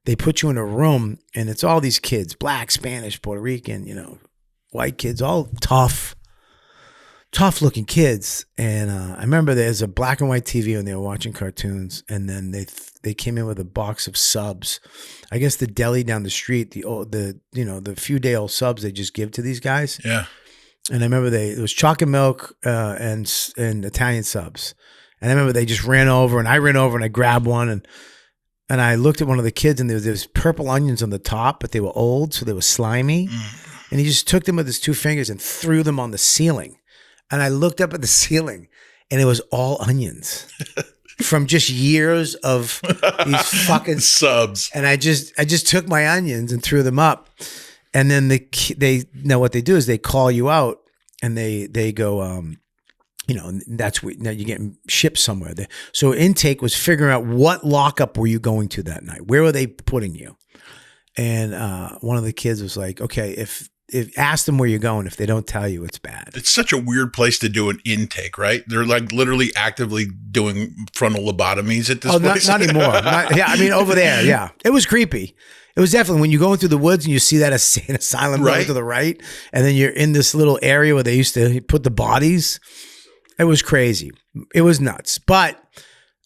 they put you in a room, and it's all these kids, black, Spanish, Puerto Rican, you know, white kids, all tough looking kids. And I remember there's a black and white TV and they were watching cartoons, and then they came in with a box of subs. I guess the deli down the street, the few day old subs they just give to these guys. Yeah. And I remember it was chocolate milk and Italian subs. And I remember they just ran over, and I ran over and I grabbed one, and I looked at one of the kids, and there was purple onions on the top, but they were old, so they were slimy. And he just took them with his 2 fingers and threw them on the ceiling. And I looked up at the ceiling, and it was all onions from just years of these fucking subs. And I just took my onions and threw them up. And then they know what they do is they call you out, and they go, you know, that's where now you're getting shipped somewhere. So intake was figuring out what lockup were you going to that night? Where were they putting you? And one of the kids was like, okay, if ask them where you're going. If they don't tell you, it's bad. It's such a weird place to do an intake, right? They're like literally actively doing frontal lobotomies at this place. Not anymore. Yeah, I mean, over there, yeah. It was creepy. It was definitely when you go through the woods and you see that insane asylum right to the right, and then you're in this little area where they used to put the bodies. It was crazy. It was nuts. But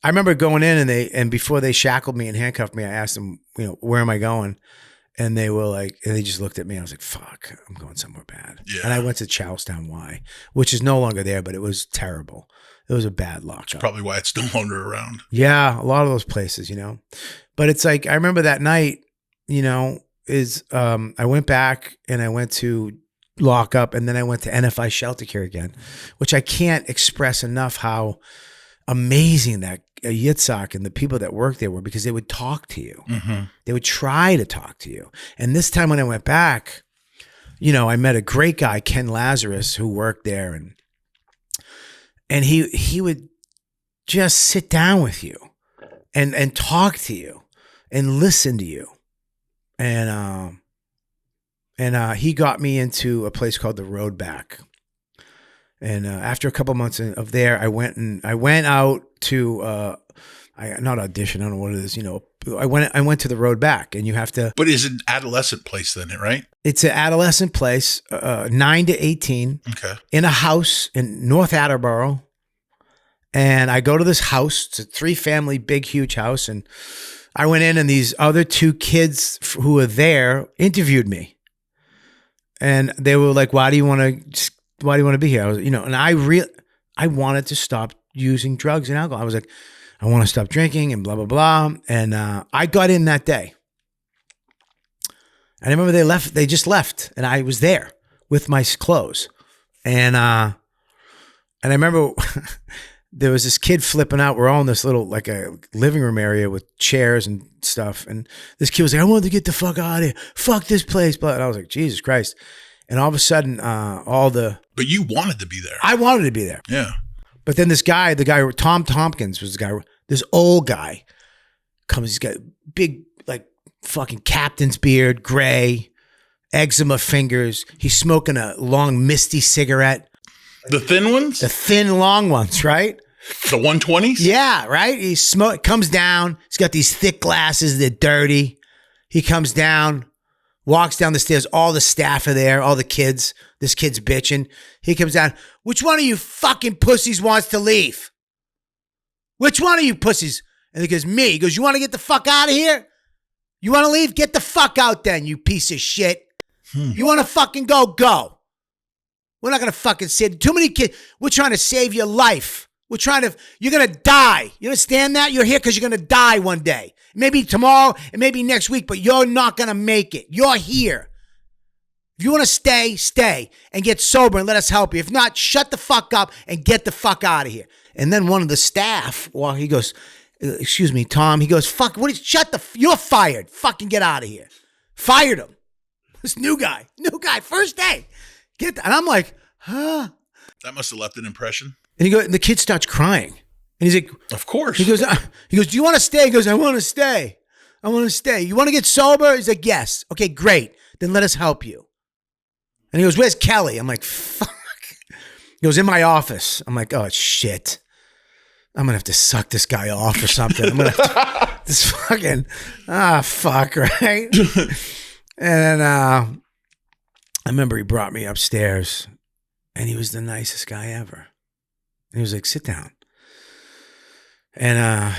I remember going in, and before they shackled me and handcuffed me, I asked them, you know, where am I going? And they were like, and they just looked at me. I was like, fuck, I'm going somewhere bad. Yeah. And I went to Charlestown Y, which is no longer there, but it was terrible. It was a bad lockup. That's probably why it's no longer around. Yeah, a lot of those places, you know. But it's like, I remember that night, you know, I went back and I went to lock up, and then I went to NFI shelter care again, which I can't express enough how amazing that Yitzhak and the people that worked there were, because they would talk to you. Mm-hmm. They would try to talk to you. And this time when I went back, you know, I met a great guy, Ken Lazarus, who worked there, and he would just sit down with you and talk to you and listen to you. And he got me into a place called the Road Back. And after a couple months of there, I went out to not audition. I don't know what it is. You know, I went to the Road Back, and you have to. But it's an adolescent place, then, right? It's an adolescent place, 9 to 18. Okay. In a house in North Attleboro, and I go to this house. It's a 3-family, big, huge house, and I went in, and these other 2 kids who were there interviewed me, and they were like, "Why do you want to be here?" I was, you know, and I wanted to stop using drugs and alcohol. I was like, I want to stop drinking and blah, blah, blah. And I got in that day. And I remember they just left, and I was there with my clothes. And I remember there was this kid flipping out. We're all in this little, like a living room area with chairs and stuff. And this kid was like, I wanted to get the fuck out of here. Fuck this place. And I was like, Jesus Christ. And all of a sudden, But you wanted to be there. I wanted to be there. Yeah. But then the guy, Tom Tompkins was the guy, this old guy comes, he's got big, like fucking captain's beard, gray. eczema fingers. He's smoking a long, misty cigarette. The thin ones? The thin, long ones, right? The 120s? Yeah, right? He comes down. He's got these thick glasses. They're dirty. He comes down, walks down the stairs. All the staff are there, all the kids. This kid's bitching. He comes down. Which one of you fucking pussies wants to leave? Which one of you pussies? And he goes, me. He goes, you want to get the fuck out of here? You want to leave? Get the fuck out then, you piece of shit. You want to fucking go? Go. We're not going to fucking sit. Too many kids. We're trying to save your life. You're going to die. You understand that? You're here because you're going to die one day. Maybe tomorrow and maybe next week, but you're not going to make it. You're here. If you want to stay, stay and get sober and let us help you. If not, shut the fuck up and get the fuck out of here. And then one of the staff, well, he goes, excuse me, Tom. He goes, fuck, you're fired. Fucking get out of here. Fired him. This new guy, first day. And I'm like, huh? That must have left an impression. And the kid starts crying. And he's like, of course. He goes, do you want to stay? He goes, I want to stay. You want to get sober? He's like, yes. Okay, great. Then let us help you. And he goes, where's Kelly? I'm like, fuck. He goes, in my office. I'm like, oh, shit. I'm going to have to suck this guy off or something. I'm going to have to, this fucking, fuck, right? And then I remember he brought me upstairs and he was the nicest guy ever. And he was like, sit down. And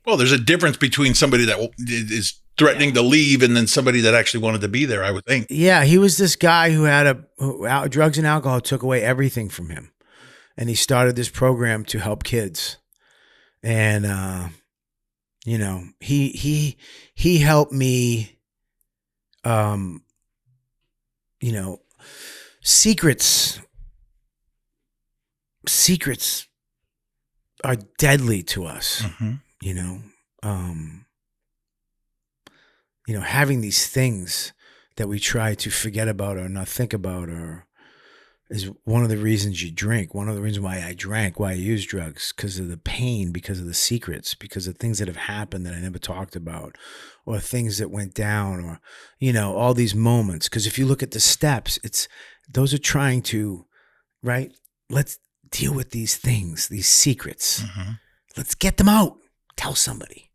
well, there's a difference between somebody that is threatening to leave and then somebody that actually wanted to be there, I would think. Yeah, he was this guy who had drugs and alcohol took away everything from him. And he started this program to help kids. And you know, he helped me you know, secrets are deadly to us. Mm-hmm. You know, having these things that we try to forget about or not think about is one of the reasons you drink. One of the reasons why I drank, why I use drugs, because of the pain, because of the secrets, because of things that have happened that I never talked about, or things that went down, or, you know, all these moments. Because if you look at the steps, those are trying to, right? Let's deal with these things, these secrets. Mm-hmm. Let's get them out. Tell somebody.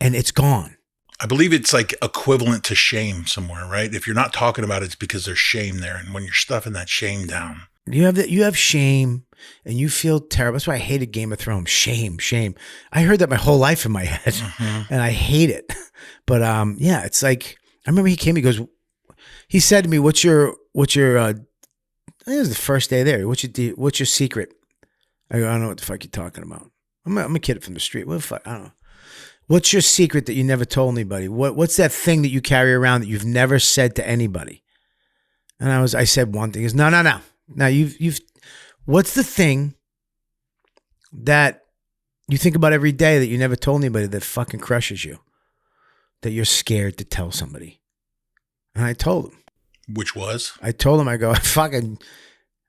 And it's gone. I believe it's like equivalent to shame somewhere, right? If you're not talking about it, it's because there's shame there. And when you're stuffing that shame down. You have shame and you feel terrible. That's why I hated Game of Thrones. Shame. I heard that my whole life in my head and I hate it. But yeah, it's like, I remember he said to me, what's your I think it was the first day there. What's your secret? I go, I don't know what the fuck you're talking about. I'm a kid from the street. What the fuck? I don't know. What's your secret that you never told anybody? What's that thing that you carry around that you've never said to anybody? And I said one thing. He goes, no. Now you've what's the thing that you think about every day that you never told anybody that fucking crushes you? That you're scared to tell somebody. And I told him. Which was? I told him, I go,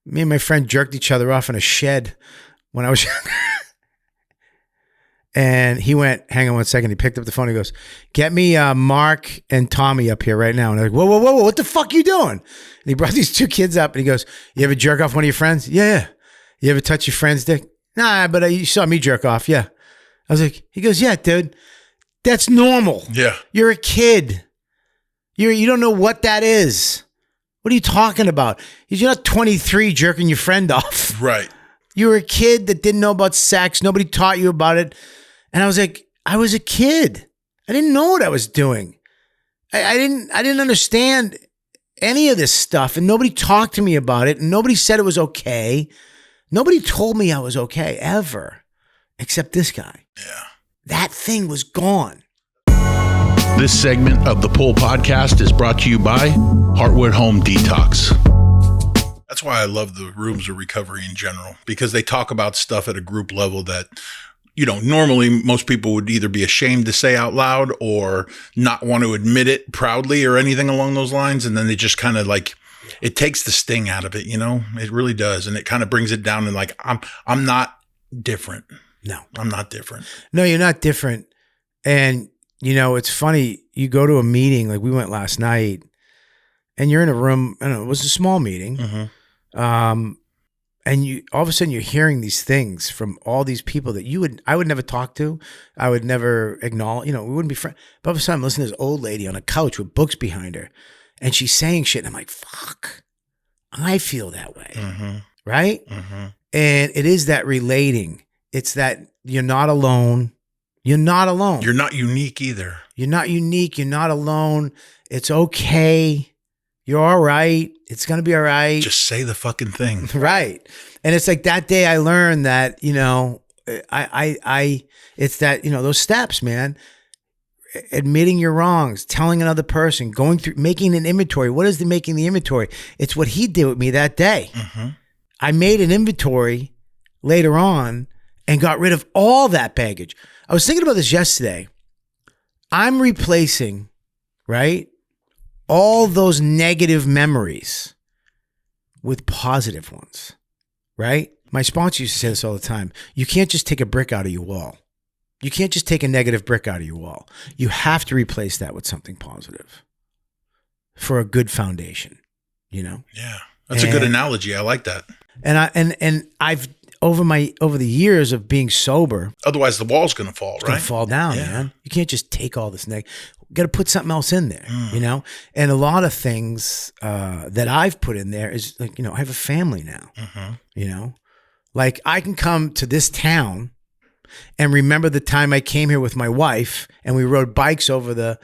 me and my friend jerked each other off in a shed when I was younger. And he went, hang on one second. He picked up the phone. He goes, get me Mark and Tommy up here right now. And I'm like, whoa, what the fuck you doing? And he brought these two kids up and he goes, you ever jerk off one of your friends? Yeah. You ever touch your friend's dick? Nah, but you saw me jerk off. Yeah. I was like, he goes, yeah, dude, that's normal. Yeah. You're a kid. You don't know what that is. What are you talking about? You're not 23 jerking your friend off. Right. You were a kid that didn't know about sex. Nobody taught you about it. And I was like, I was a kid. I didn't know what I was doing. I didn't understand any of this stuff. And nobody talked to me about it. And nobody said it was okay. Nobody told me I was okay ever. Except this guy. Yeah. That thing was gone. This segment of the Pull Podcast is brought to you by Heartwood Home Detox. That's why I love the rooms of recovery in general, because they talk about stuff at a group level that, you know, normally most people would either be ashamed to say out loud or not want to admit it proudly or anything along those lines. And then they just kind of like, it takes the sting out of it, you know, it really does. And it kind of brings it down and like, I'm not different. No, I'm not different. No, you're not different. And, you know, it's funny. You go to a meeting like we went last night and you're in a room, I don't know, it was a small meeting. And you all of a sudden you're hearing these things from all these people that I would never talk to. I would never acknowledge, we wouldn't be friends. But all of a sudden I'm listening to this old lady on a couch with books behind her, and she's saying shit. And I'm like, fuck, I feel that way. Right? And it is that relating. It's that you're not alone. You're not alone. You're not unique either. You're not unique. You're not alone. It's okay. You're all right. It's going to be all right. Just say the fucking thing. Right. And it's like that day I learned that, it's that, those steps, man, admitting your wrongs, telling another person, going through, making an inventory. What is making the inventory? It's what he did with me that day. I made an inventory later on and got rid of all that baggage. I was thinking about this yesterday. I'm replacing, right, all those negative memories with positive ones, right? My sponsor used to say this all the time. You can't just take a brick out of your wall. You can't just take a negative brick out of your wall. You have to replace that with something positive for a good foundation, Yeah. That's a good analogy. I like that. And I've over the years of being sober. Otherwise the wall's going to fall, right? It's going to fall down, man. You can't just take all this negative. Got to put something else in there, And a lot of things that I've put in there is like, I have a family now, Like I can come to this town and remember the time I came here with my wife and we rode bikes over the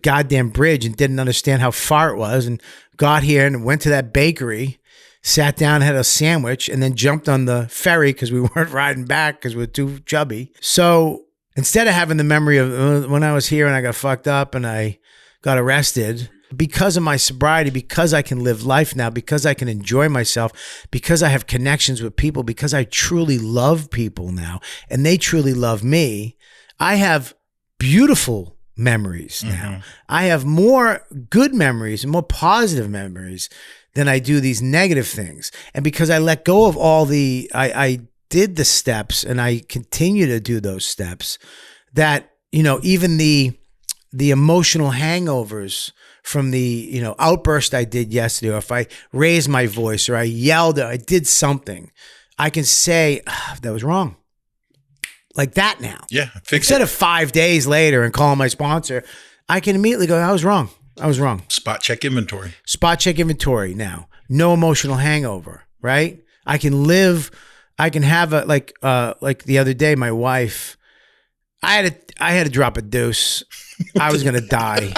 goddamn bridge and didn't understand how far it was, and got here and went to that bakery, sat down, had a sandwich, and then jumped on the ferry because we weren't riding back because we were too chubby. So instead of having the memory of when I was here and I got fucked up and I got arrested, because of my sobriety, because I can live life now, because I can enjoy myself, because I have connections with people, because I truly love people now and they truly love me, I have beautiful memories now. I have more good memories and more positive memories than I do these negative things. And because I let go of all I did the steps and I continue to do those steps, that, even the emotional hangovers from the, outburst I did yesterday, or if I raised my voice or I yelled or I did something, I can say, that was wrong. Like that now. Yeah. Instead of 5 days later and calling my sponsor, I can immediately go, I was wrong. Spot check inventory. Spot check inventory now. No emotional hangover, right? I can have like the other day, my wife, I had to drop a deuce. I was going to die.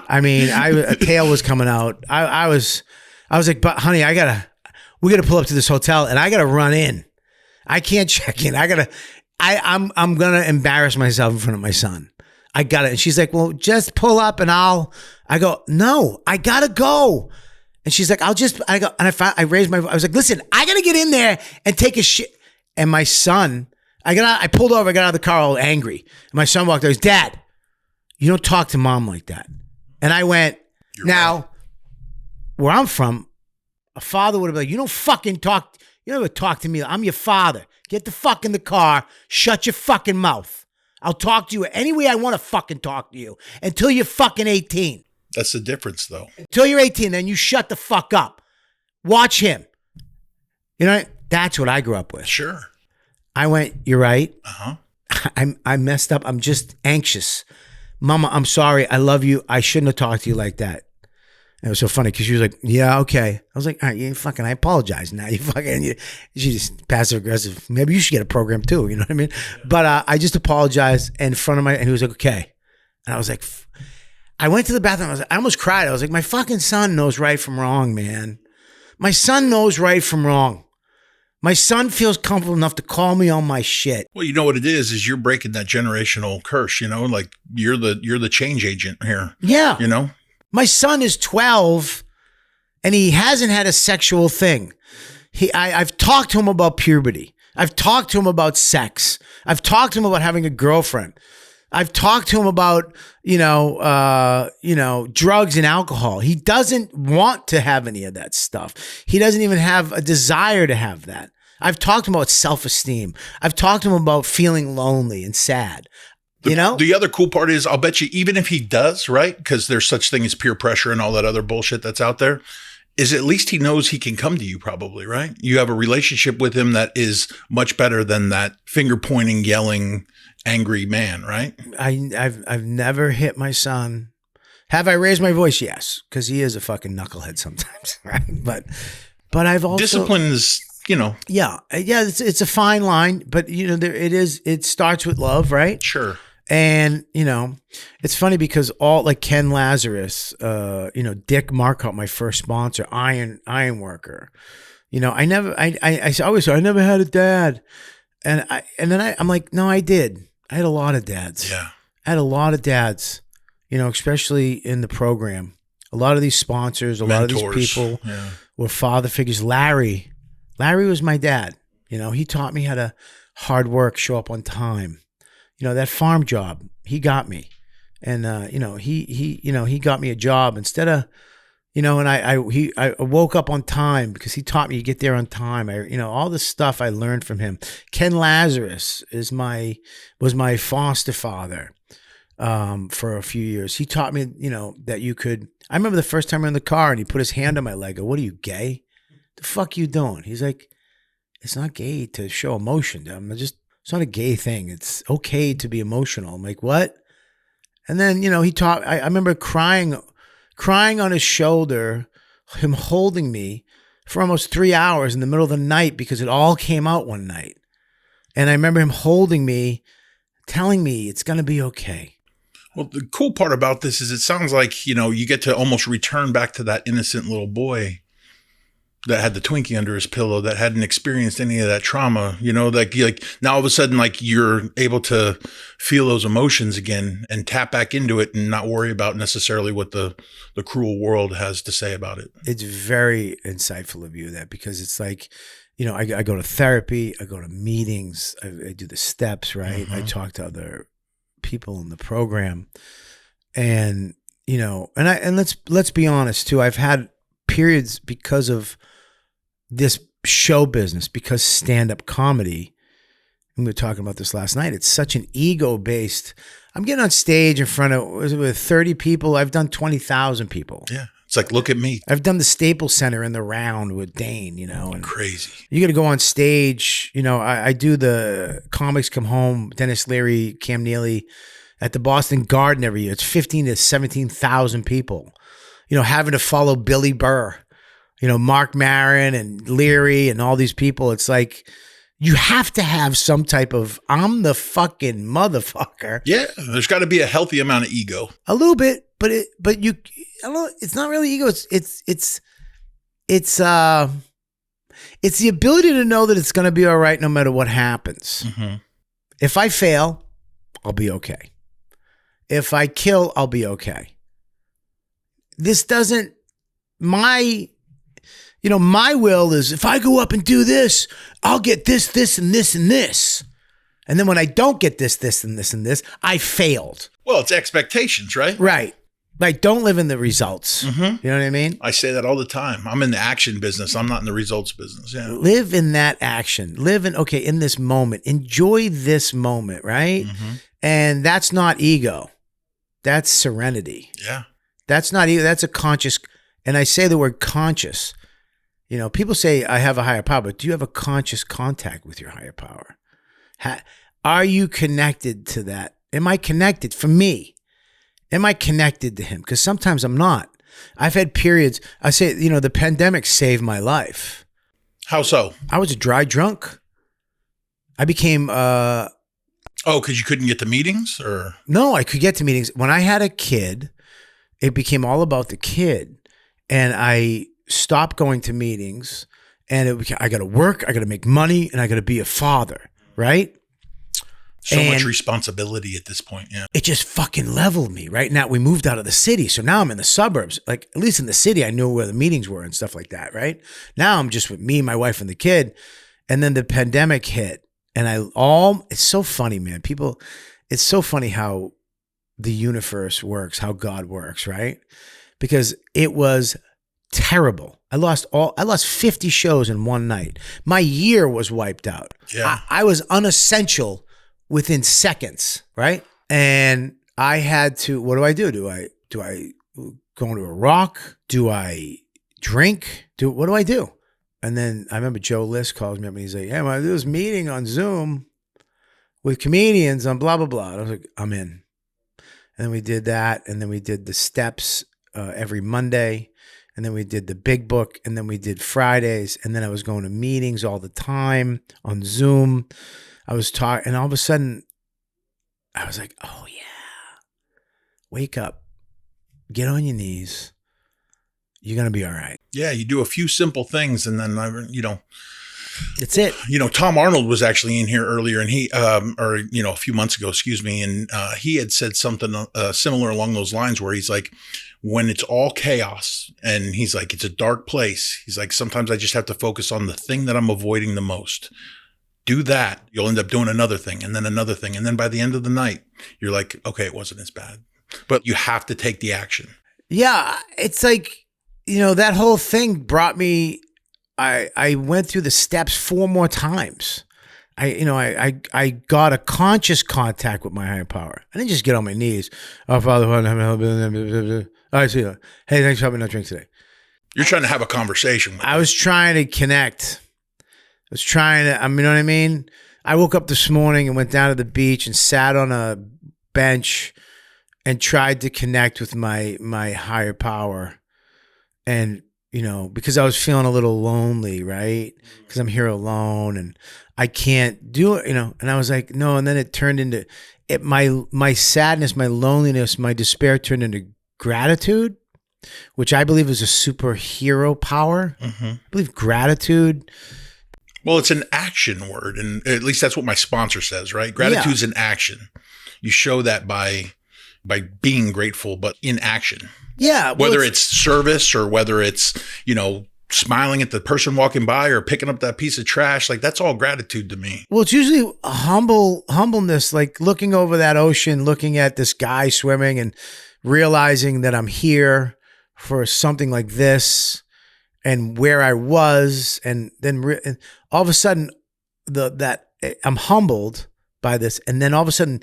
I mean, a tail was coming out. I was like, but honey, we got to pull up to this hotel and I got to run in. I can't check in. I'm going to embarrass myself in front of my son. I got it. And she's like, well, just pull up and I go, no, I got to go. And she's like, I raised my voice. I was like, listen, I got to get in there and take a shit. And my son, I pulled over, I got out of the car all angry. And my son walked out, he goes, Dad, you don't talk to mom like that. And I went, You're now, right. Where I'm from, a father would have been like, you don't fucking talk, you never talk to me. I'm your father. Get the fuck in the car, shut your fucking mouth. I'll talk to you any way I want to fucking talk to you until you're fucking 18. That's the difference, though. Until you're 18, then you shut the fuck up. Watch him. That's what I grew up with. Sure. I went, you're right. Uh-huh. I messed up. I'm just anxious. Mama, I'm sorry. I love you. I shouldn't have talked to you like that. And it was so funny because she was like, yeah, okay. I was like, all right, I apologize now. She just passive aggressive. Maybe you should get a program too. You know what I mean? But I just apologized in front of and he was like, okay. And I was like, I went to the bathroom. I almost cried. I was like, my fucking son knows right from wrong, man. My son knows right from wrong. My son feels comfortable enough to call me on my shit. Well, you know what it is you're breaking that generational curse, like you're the change agent here. Yeah. My son is 12 and he hasn't had a sexual thing. I've talked to him about puberty. I've talked to him about sex. I've talked to him about having a girlfriend. I've talked to him about, drugs and alcohol. He doesn't want to have any of that stuff. He doesn't even have a desire to have that. I've talked to him about self-esteem. I've talked to him about feeling lonely and sad. The other cool part is, I'll bet you, even if he does, right? Because there's such thing as peer pressure and all that other bullshit that's out there, is at least he knows he can come to you probably, right? You have a relationship with him that is much better than that finger pointing, yelling, angry man, right? I've never hit my son. Have I raised my voice? Yes, because he is a fucking knucklehead sometimes, right? But I've also discipline is, yeah, it's a fine line, but it starts with love, right? Sure. And it's funny because all like Ken Lazarus, Dick Marcotte, my first sponsor, iron worker. I always say I never had a dad, and I'm like, no, I did. I had a lot of dads. Yeah, I had a lot of dads. Especially in the program, a lot of these sponsors, lot of these people were father figures. Larry was my dad. He taught me how to hard work, show up on time. That farm job, he got me. And, he got me a job instead of, and I woke up on time because he taught me to get there on time. All the stuff I learned from him. Ken Lazarus was my foster father, for a few years. He taught me, that you could, I remember the first time we were in the car and he put his hand on my leg. I go, what are you, gay? The fuck you doing? He's like, it's not gay to show emotion. It's not a gay thing. It's okay to be emotional. I'm like, what? And then, he taught, I remember crying on his shoulder, him holding me for almost 3 hours in the middle of the night because it all came out one night. And I remember him holding me, telling me it's going to be okay. Well, the cool part about this is it sounds like, you get to almost return back to that innocent little boy that had the Twinkie under his pillow, that hadn't experienced any of that trauma, like now all of a sudden, like you're able to feel those emotions again and tap back into it and not worry about necessarily what the cruel world has to say about it. It's very insightful of you that, because it's like, I go to therapy, I go to meetings, I do the steps, right? Mm-hmm. I talk to other people in the program, and let's be honest too. I've had periods because of this show business, because stand-up comedy, and we were talking about this last night, it's such an ego-based, I'm getting on stage in front of with 30 people. I've done 20,000 people. Yeah. It's like, look at me. I've done the Staples Center in the round with Dane, and crazy. You got to go on stage. I do the Comics Come Home, Dennis Leary, Cam Neely at the Boston Garden every year. It's 15 to 17,000 people, having to follow Billy Burr, Mark Maron and Leary and all these people. It's like, you have to have some type of, I'm the fucking motherfucker. Yeah. There's got to be a healthy amount of ego. A little bit, but I don't know, it's not really ego. It's the ability to know that it's going to be all right no matter what happens. Mm-hmm. If I fail, I'll be okay. If I kill, I'll be okay. This doesn't, my will is, if I go up and do this, I'll get this, this, and this, and this. And then when I don't get this, this, and this, and this, I failed. Well, it's expectations, right? Right. Like, don't live in the results. Mm-hmm. You know what I mean? I say that all the time. I'm in the action business. I'm not in the results business. Yeah. Live in that action. Live in this moment. Enjoy this moment, right? Mm-hmm. And that's not ego. That's serenity. Yeah. That's not ego. That's a conscious, and I say the word conscious. People say I have a higher power, but do you have a conscious contact with your higher power? Are you connected to that? Am I connected? For me, am I connected to him? Because sometimes I'm not. I've had periods. I say, the pandemic saved my life. How so? I was a dry drunk. I became. Because you couldn't get to meetings, or no, I could get to meetings. When I had a kid, it became all about the kid, and I stopped going to meetings. And I got to work. I got to make money, and I got to be a father. Right. So much responsibility at this point. Yeah. It just fucking leveled me. Right now, we moved out of the city. So now I'm in the suburbs. Like, at least in the city, I knew where the meetings were and stuff like that. Right now, I'm just with me, my wife, and the kid. And then the pandemic hit. And it's so funny, man. It's so funny how the universe works, how God works, right? Because it was terrible. I lost 50 shows in one night. My year was wiped out. Yeah. I was unessential within seconds, right? And I had to, what do I do? Do I go into a rock? Do I drink? What do I do? And then I remember Joe List calls me up and he's like, "Hey, I do this meeting on Zoom with comedians on blah, blah, blah." And I was like, I'm in. And then we did that. And then we did the steps every Monday. And then we did the big book. And then we did Fridays. And then I was going to meetings all the time on Zoom. I was talking, and all of a sudden I was like, oh yeah, wake up, get on your knees. You're going to be all right. Yeah, you do a few simple things, and then that's it. Tom Arnold was actually in here earlier, and he, a few months ago, excuse me, and he had said something similar along those lines, where he's like, when it's all chaos, and he's like, it's a dark place. He's like, sometimes I just have to focus on the thing that I'm avoiding the most. Do that, you'll end up doing another thing, and then another thing, and then by the end of the night, you're like, okay, it wasn't as bad, but you have to take the action. Yeah, it's like, that whole thing brought me, I went through the steps 4 more times. I got a conscious contact with my higher power. I didn't just get on my knees. Oh, Father, I see you. Hey, thanks for helping me not drink today. You're trying to have a conversation with I was trying to connect. I was trying to, you know what I mean? I woke up this morning and went down to the beach and sat on a bench and tried to connect with my higher power. And, because I was feeling a little lonely, right? Because I'm here alone and I can't do it, and I was like, no. And then it turned into it. My sadness, my loneliness, my despair turned into gratitude, which I believe is a superhero power. Mm-hmm. I believe gratitude. Well, it's an action word, and at least that's what my sponsor says, right? Gratitude's an action. You show that by being grateful, but in action. Yeah. Well, whether it's service or whether it's, smiling at the person walking by or picking up that piece of trash, like that's all gratitude to me. Well, it's usually a humbleness, like looking over that ocean, looking at this guy swimming and realizing that I'm here for something like this and where I was. And then and all of a sudden that I'm humbled by this. And then all of a sudden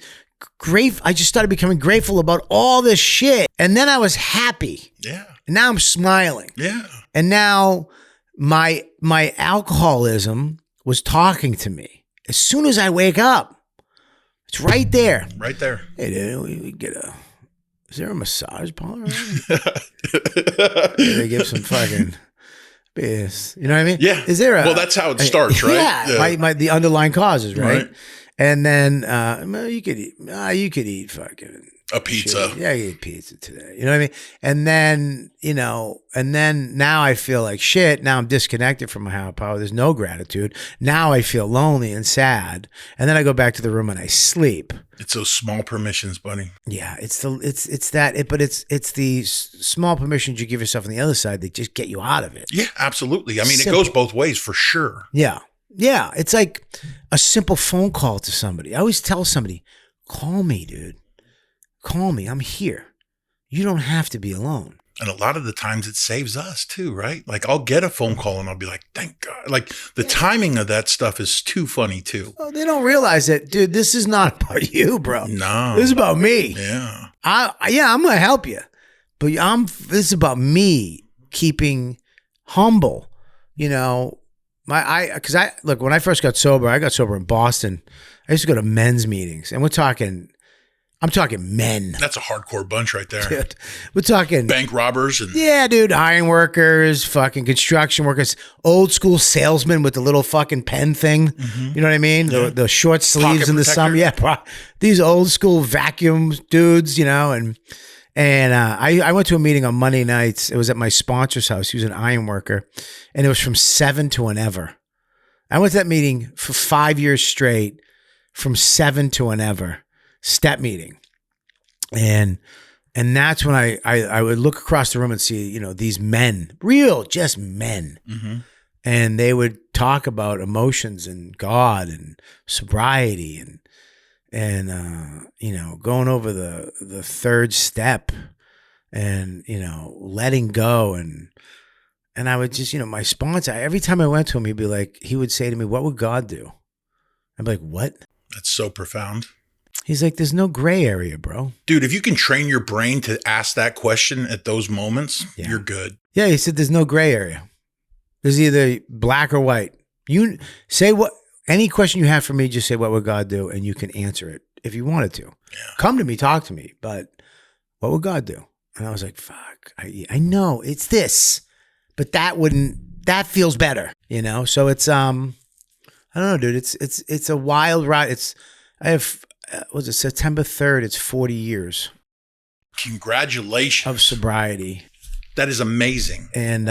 I just started becoming grateful about all this shit. And then I was happy. Yeah. And now I'm smiling. Yeah. And now my alcoholism was talking to me. As soon as I wake up, it's right there. Right there. Hey, dude, we get is there a massage parlor? They give some fucking biz. You know what I mean? Yeah. Is there well, that's how it starts, right? Yeah. The underlying causes, right? And then you could eat fucking a pizza. Shit. Yeah, I ate pizza today. You know what I mean? And then, now I feel like shit. Now I'm disconnected from my higher power. There's no gratitude. Now I feel lonely and sad. And then I go back to the room and I sleep. It's those small permissions, buddy. Yeah, it's the small permissions you give yourself on the other side that just get you out of it. Yeah, absolutely. I mean, Simple. It goes both ways for sure. Yeah. Yeah, it's like a simple phone call to somebody. I always tell somebody, call me, dude. Call me. I'm here. You don't have to be alone. And a lot of the times it saves us too, right? Like I'll get a phone call and I'll be like, thank God. Like the timing of that stuff is too funny too. Oh, they don't realize that, dude, this is not about you, bro. No. This is about me. Yeah. I'm going to help you. But this is about me keeping humble, look, when I first got sober, I got sober in Boston. I used to go to men's meetings, and I'm talking men. That's a hardcore bunch right there. Dude, we're talking bank robbers and dude, iron workers, fucking construction workers, old school salesmen with the little fucking pen thing. Mm-hmm. You know what I mean? Yeah. The short sleeves Pocket in the protector. summer. Yeah, these old school vacuum dudes, and I went to a meeting on Monday nights. It was at my sponsor's house. He was an iron worker, and it was from 7 to whenever. I went to that meeting for 5 years straight, from 7 to whenever. Step meeting. And that's when I would look across the room and see, these men, just men. Mm-hmm. And they would talk about emotions and God and sobriety and going over the third step and, letting go. And I would just, my sponsor, every time I went to him, he would say to me, what would God do? I'd be like, what? That's so profound. He's like, there's no gray area, bro. Dude, if you can train your brain to ask that question at those moments, you're good. Yeah, he said there's no gray area. There's either black or white. You say any question you have for me, just say, what would God do? And you can answer it if you wanted to. Yeah. Come to me, talk to me, but what would God do? And I was like, fuck, I know it's this, but that feels better, you know? So it's, I don't know, dude. It's a wild ride. Was it September 3rd? It's 40 years. Congratulations. Of sobriety. That is amazing. And,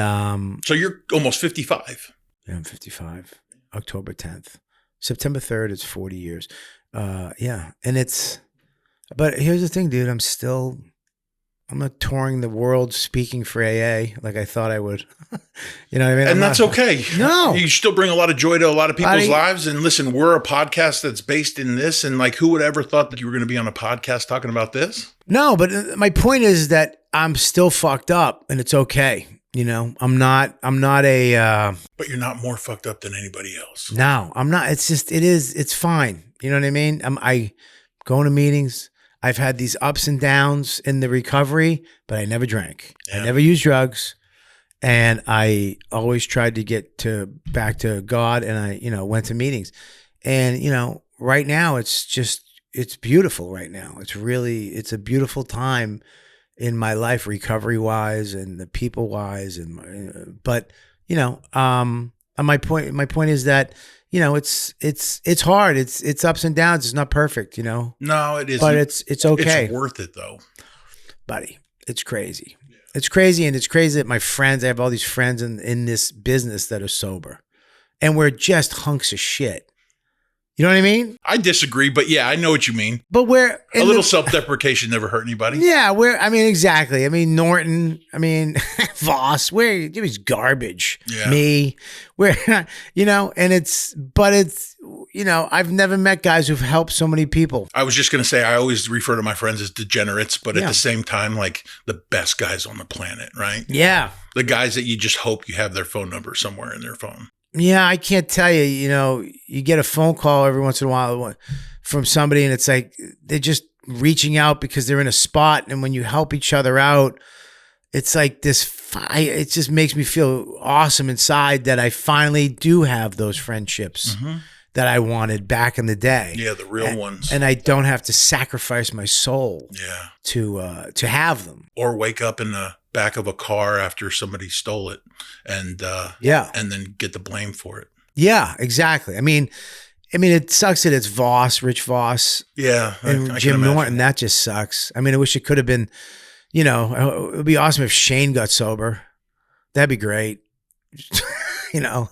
so you're almost 55. Yeah, I'm 55. October 10th. September 3rd, it's 40 years. Yeah. And but here's the thing, dude. I'm not touring the world speaking for AA like I thought I would. You know what I mean? And that's okay. No. You still bring a lot of joy to a lot of people's lives. And listen, we're a podcast that's based in this. And like, who would ever thought that you were going to be on a podcast talking about this? No, but my point is that I'm still fucked up and it's okay. You know, I'm not a... But you're not more fucked up than anybody else. No, I'm not. It's fine. You know what I mean? I go to meetings. I've had these ups and downs in the recovery, but I never drank. Yeah. I never used drugs. And I always tried to get back to God, and I, went to meetings. And, right now it's beautiful right now. It's a beautiful time in my life, recovery wise and the people wise. But my point is that, it's hard. It's ups and downs. It's not perfect, No, it isn't. But it's okay. It's worth it though. Buddy, it's crazy. Yeah. It's crazy. And it's crazy that I have all these friends in this business that are sober. And we're just hunks of shit. You know what I mean? I disagree, but yeah, I know what you mean. But a little self-deprecation never hurt anybody. Yeah, exactly. I mean, Norton, Voss, it was garbage. Yeah. Me, and I've never met guys who've helped so many people. I was just going to say, I always refer to my friends as degenerates, but at the same time, like the best guys on the planet, right? Yeah. The guys that you just hope you have their phone number somewhere in their phone. Yeah, I can't tell you, you get a phone call every once in a while from somebody and it's like they're just reaching out because they're in a spot. And when you help each other out, it's like it just makes me feel awesome inside that I finally do have those friendships that I wanted back in the day. Yeah, the real ones. And I don't have to sacrifice my soul to have them. Or wake up in the back of a car after somebody stole it and then get the blame for it. Yeah, exactly. I mean it sucks that it's Rich Voss. Yeah. And Jim Norton, that just sucks. I wish it could have been, it would be awesome if Shane got sober. That'd be great. I'm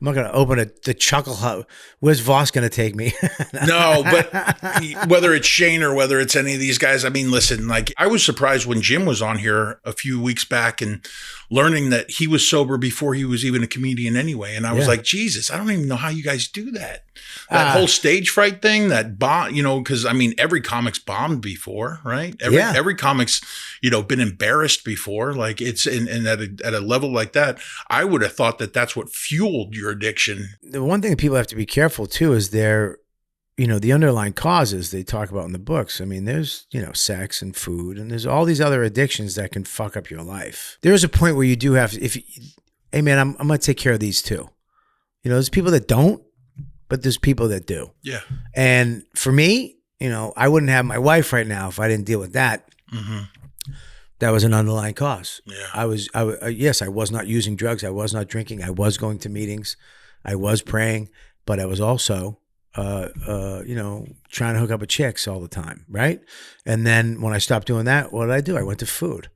not going to open the Chuckle Hut. Where's Voss going to take me? No, but whether it's Shane or whether it's any of these guys, listen, like I was surprised when Jim was on here a few weeks back and learning that he was sober before he was even a comedian anyway. And I was like, Jesus, I don't even know how you guys do that. That whole stage fright thing, that bomb, because every comic's bombed before, right? Every comic's, been embarrassed before. Like it's and at a level like that, I would have thought that that's what fueled your addiction. The one thing that people have to be careful too is the underlying causes they talk about in the books. There's, sex and food, and there's all these other addictions that can fuck up your life. There's a point where you do have to, hey man, I'm going to take care of these too. There's people that don't, but there's people that do. Yeah. And for me, I wouldn't have my wife right now if I didn't deal with that. Mm-hmm. That was an underlying cause. Yeah. Yes, I was not using drugs. I was not drinking. I was going to meetings. I was praying, but I was also, trying to hook up with chicks all the time. Right. And then when I stopped doing that, what did I do? I went to food.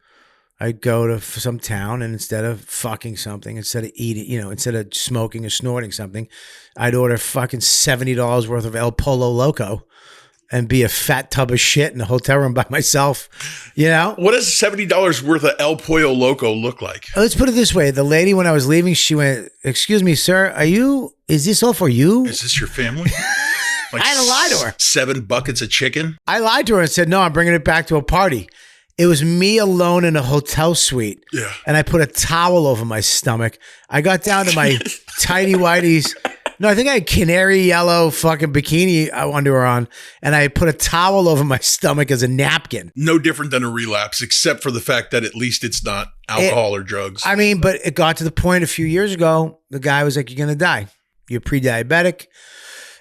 I'd go to some town and instead of fucking something, instead of eating, instead of smoking or snorting something, I'd order fucking $70 worth of El Polo Loco and be a fat tub of shit in a hotel room by myself, What does $70 worth of El Pollo Loco look like? Let's put it this way. The lady, when I was leaving, she went, "Excuse me, sir, is this all for you? Is this your family?" I had to lie to her. 7 buckets of chicken? I lied to her and said, "No, I'm bringing it back to a party." It was me alone in a hotel suite. Yeah. And I put a towel over my stomach. I got down to my tighty whities No, I think I had canary yellow fucking bikini underwear on, and I put a towel over my stomach as a napkin. No different than a relapse, except for the fact that at least it's not alcohol or drugs. I mean, but it got to the point a few years ago, the guy was like, you're going to die. You're pre-diabetic,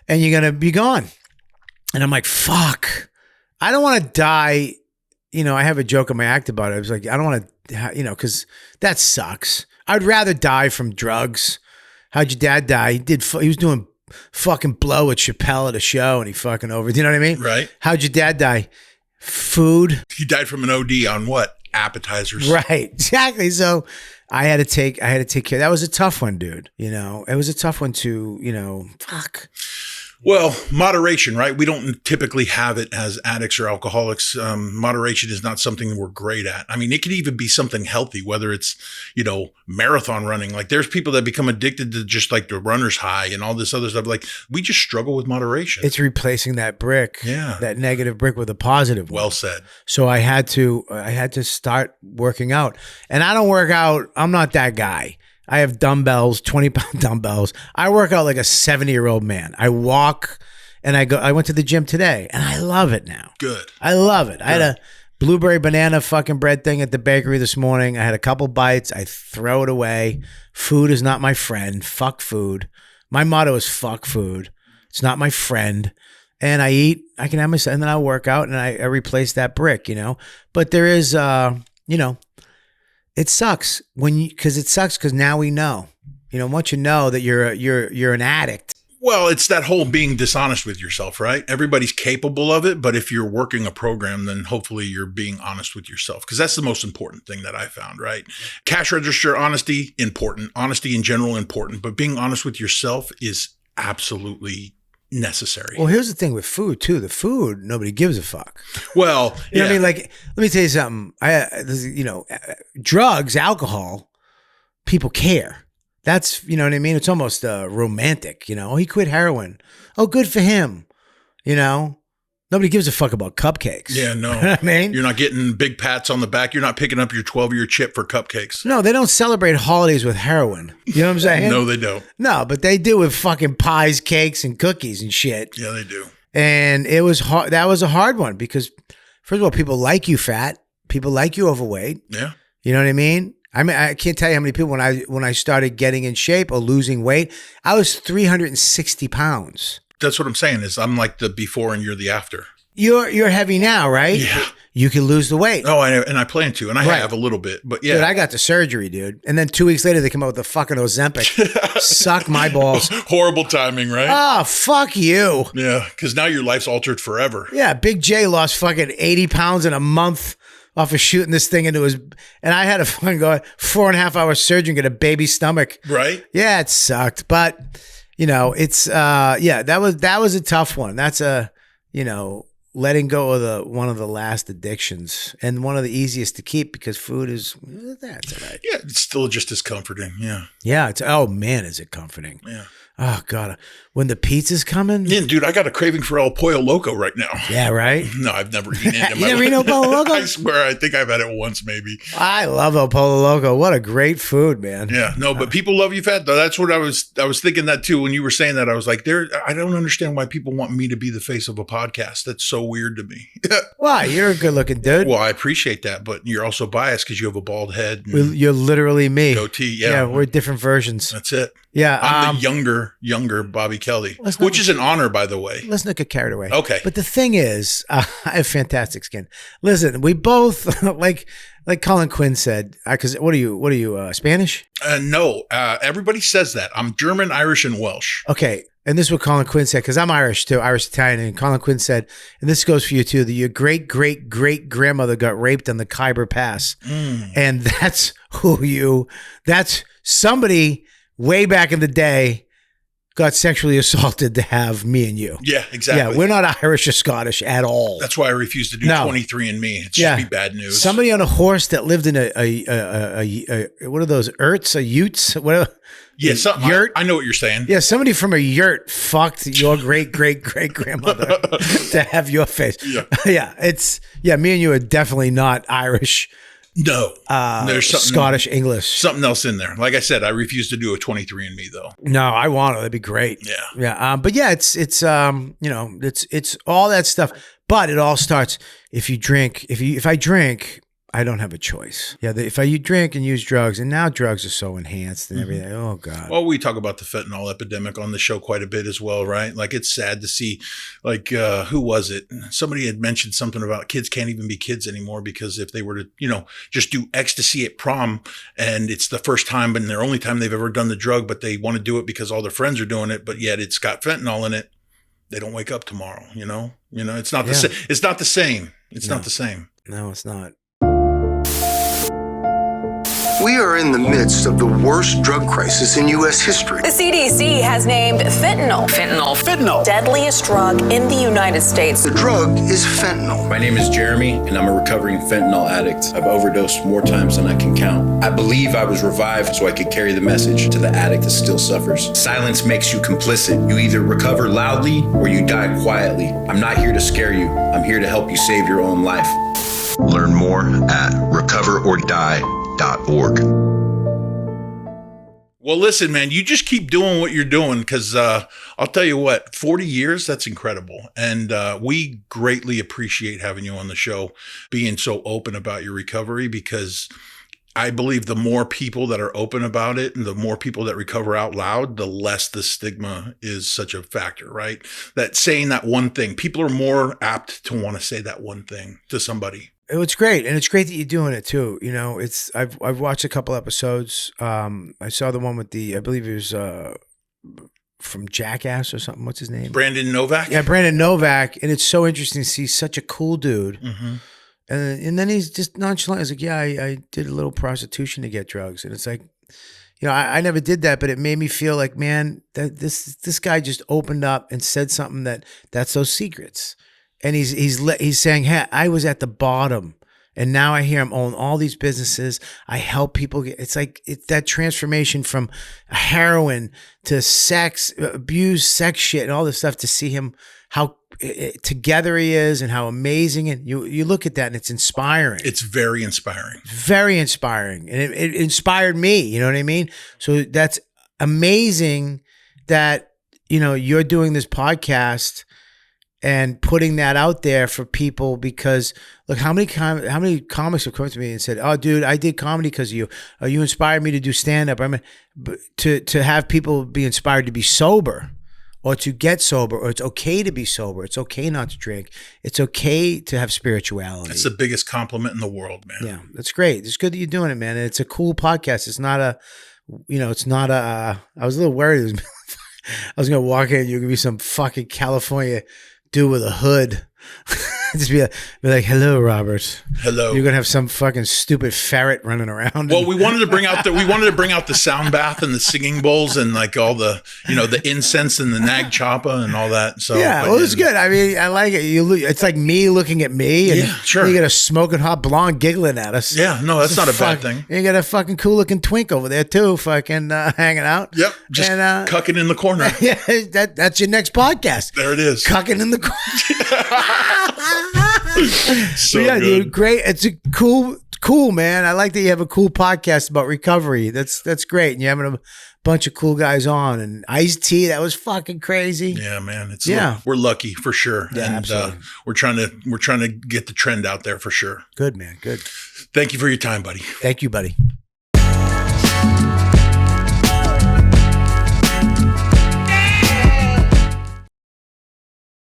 and you're going to be gone. And I'm like, fuck. I don't want to die. You know, I have a joke in my act about it. I was like, I don't want to, you know, because that sucks. I'd rather die from drugs. How'd your dad die? He was doing fucking blow with Chappelle at a show, and he fucking over. Do you know what I mean? Right. How'd your dad die? Food. He died from an OD on what? Appetizers. Right. Exactly. So I had to take care. That was a tough one, dude. You know, it was a tough one to, you know, fuck. Well, moderation, right? We don't typically have it as addicts or alcoholics. Moderation is not something we're great at. I mean, it could even be something healthy, whether it's, you know, marathon running. Like there's people that become addicted to just like the runner's high and all this other stuff. Like we just struggle with moderation. It's replacing that brick, that negative brick with a positive one. Well said. So I had to start working out, and I don't work out. I'm not that guy. I have dumbbells, 20-pound dumbbells. I work out like a 70-year-old man. I walk and I went to the gym today and I love it now. Good. I love it. Good. I had a blueberry banana fucking bread thing at the bakery this morning. I had a couple bites. I throw it away. Food is not my friend. Fuck food. My motto is fuck food. It's not my friend. And I eat, I can have my, and then I work out and I replace that brick, you know. But there is, you know, it sucks because now we know, you know, once you know that you're an addict. Well, it's that whole being dishonest with yourself, right? Everybody's capable of it, but if you're working a program, then hopefully you're being honest with yourself, because that's the most important thing that I found, right? Cash register honesty, important. Honesty in general, important, but being honest with yourself is absolutely necessary. Well, here's the thing with food too. The food, nobody gives a fuck. Well, you know what I mean? Like, let me tell you something. You know, drugs, alcohol, people care. That's, you know what I mean? It's almost romantic, you know? Oh, he quit heroin. Oh, good for him. You know? Nobody gives a fuck about cupcakes. Yeah, no. You know what I mean? You're not getting big pats on the back. You're not picking up your 12-year chip for cupcakes. No, they don't celebrate holidays with heroin. You know what I'm saying? No, they don't. No, but they do with fucking pies, cakes, and cookies and shit. Yeah, they do. And it was hard. That was a hard one because, first of all, people like you fat. People like you overweight. Yeah. You know what I mean? I can't tell you how many people when I started getting in shape or losing weight, I was 360 pounds. That's what I'm saying is I'm like the before and you're the after. You're heavy now, right? Yeah. You can lose the weight. Oh, and I plan to, and I have a little bit, but yeah. Dude, I got the surgery, dude. And then 2 weeks later, they come out with the fucking Ozempic. Suck my balls. Horrible timing, right? Oh, fuck you. Yeah, because now your life's altered forever. Yeah, Big J lost fucking 80 pounds in a month off of shooting this thing into his, and I had to fucking go 4.5 hour surgery and get a baby stomach. Right? Yeah, it sucked. But, you know, it's, yeah, that was a tough one. That's you know, letting go of one of the last addictions and one of the easiest to keep because food is, that's all right. Yeah, it's still just as comforting. Yeah. Yeah. Oh man, is it comforting? Yeah. Oh God. When the pizza's coming. Yeah, dude, I got a craving for El Pollo Loco right now. Yeah, right? No, I've never eaten it in You my never life. eaten El Pollo Loco? I swear, I think I've had it once maybe. I love El Pollo Loco. What a great food, man. Yeah, no, but people love you fat though. That's what I was thinking that too. When you were saying that, I was like, I don't understand why people want me to be the face of a podcast. That's so weird to me. Why? You're a good looking dude. Well, I appreciate that, but you're also biased because you have a bald head. You're literally me. Goatee, yeah. Yeah, we're different versions. That's it. Yeah. I'm the younger Bobby Kelly, which is an honor, by the way. Let's not get carried away. Okay. But the thing is, I have fantastic skin. Listen, we both, like Colin Quinn said, because what are you, Spanish? No, everybody says that. I'm German, Irish, and Welsh. Okay. And this is what Colin Quinn said, because I'm Irish too, Irish Italian. And Colin Quinn said, and this goes for you too, that your great grandmother got raped on the Khyber Pass. And that's that's somebody way back in the day got sexually assaulted to have me and you. Yeah, exactly. Yeah, we're not Irish or Scottish at all. That's why I refuse to do 23andMe. It's just be bad news. Somebody on a horse that lived in a what are those yurts? What? Yeah, something. Yurt. I know what you're saying. Yeah, somebody from a yurt fucked your great grandmother to have your face. Yeah, yeah. Me and you are definitely not Irish. No, there's something Scottish English. something else in there. Like I said, I refuse to do a 23andMe though. No, I want it. That'd be great. Yeah. Yeah. But yeah, it's it's all that stuff. But it all starts if you drink. If I drink, I don't have a choice. Yeah. If I drink and use drugs, and now drugs are so enhanced and everything. Oh God. Well, we talk about the fentanyl epidemic on the show quite a bit as well, right? Like it's sad to see, like, who was it? Somebody had mentioned something about kids can't even be kids anymore because if they were to, just do ecstasy at prom and it's the first time and their only time they've ever done the drug, but they want to do it because all their friends are doing it, but yet it's got fentanyl in it. They don't wake up tomorrow, it's not the same. It's not the same. It's not the same. No, it's not. We are in the midst of the worst drug crisis in U.S. history. The CDC has named fentanyl deadliest drug in the United States. The drug is fentanyl. My name is Jeremy, and I'm a recovering fentanyl addict. I've overdosed more times than I can count. I believe I was revived so I could carry the message to the addict that still suffers. Silence makes you complicit. You either recover loudly or you die quietly. I'm not here to scare you. I'm here to help you save your own life. Learn more at recoverordie.org. Well, listen, man, you just keep doing what you're doing because I'll tell you what, 40 years, that's incredible. And we greatly appreciate having you on the show, being so open about your recovery, because I believe the more people that are open about it and the more people that recover out loud, the less the stigma is such a factor, right? That saying that one thing, people are more apt to want to say that one thing to somebody. It's great, and it's great that you're doing it too. I've watched a couple episodes. I saw the one with I believe it was from Jackass or something. What's his name? Brandon Novak. Yeah, Brandon Novak, and it's so interesting to see such a cool dude. Mm-hmm. And then he's just nonchalant. He's like, yeah, I did a little prostitution to get drugs, and it's like, I never did that, but it made me feel like, man, that this guy just opened up and said something that's those secrets. And he's saying, hey, I was at the bottom and now I hear him own all these businesses. I help people it's like that transformation from heroin to sex, abuse, sex shit and all this stuff, to see him, how together he is and how amazing. And you look at that and it's inspiring. It's very inspiring. Very inspiring. And it inspired me. You know what I mean? So that's amazing that, you're doing this podcast and putting that out there for people, because look, how many comics have come to me and said, "Oh, dude, I did comedy because of you. You inspired me to do stand up." I mean, to have people be inspired to be sober, or to get sober, or it's okay to be sober. It's okay not to drink. It's okay to have spirituality. That's the biggest compliment in the world, man. Yeah, that's great. It's good that you're doing it, man. And it's a cool podcast. It's not a, I was a little worried. I was gonna walk in and you're gonna be some fucking California dude with a hood. Just be like, hello, Robert. Hello. You're gonna have some fucking stupid ferret running around. Well, we wanted to bring out the sound bath and the singing bowls and like all the the incense and the nag choppa and all that. So yeah, well, it's good. I mean, I like it. It's like me looking at me, and sure. You got a smoking hot blonde giggling at us. Yeah, no, that's not a bad thing. You got a fucking cool looking twink over there too, fucking hanging out. Yep, just cucking in the corner. Yeah, that's your next podcast. There it is, cucking in the corner. So yeah, good. dude, great. It's a cool, man. I like that you have a cool podcast about recovery. That's great. And you're having a bunch of cool guys on, and Ice-T, that was fucking crazy. Yeah, man. We're lucky for sure. Yeah, and absolutely. We're trying to get the trend out there for sure. Good, man. Good. Thank you for your time, buddy. Thank you, buddy.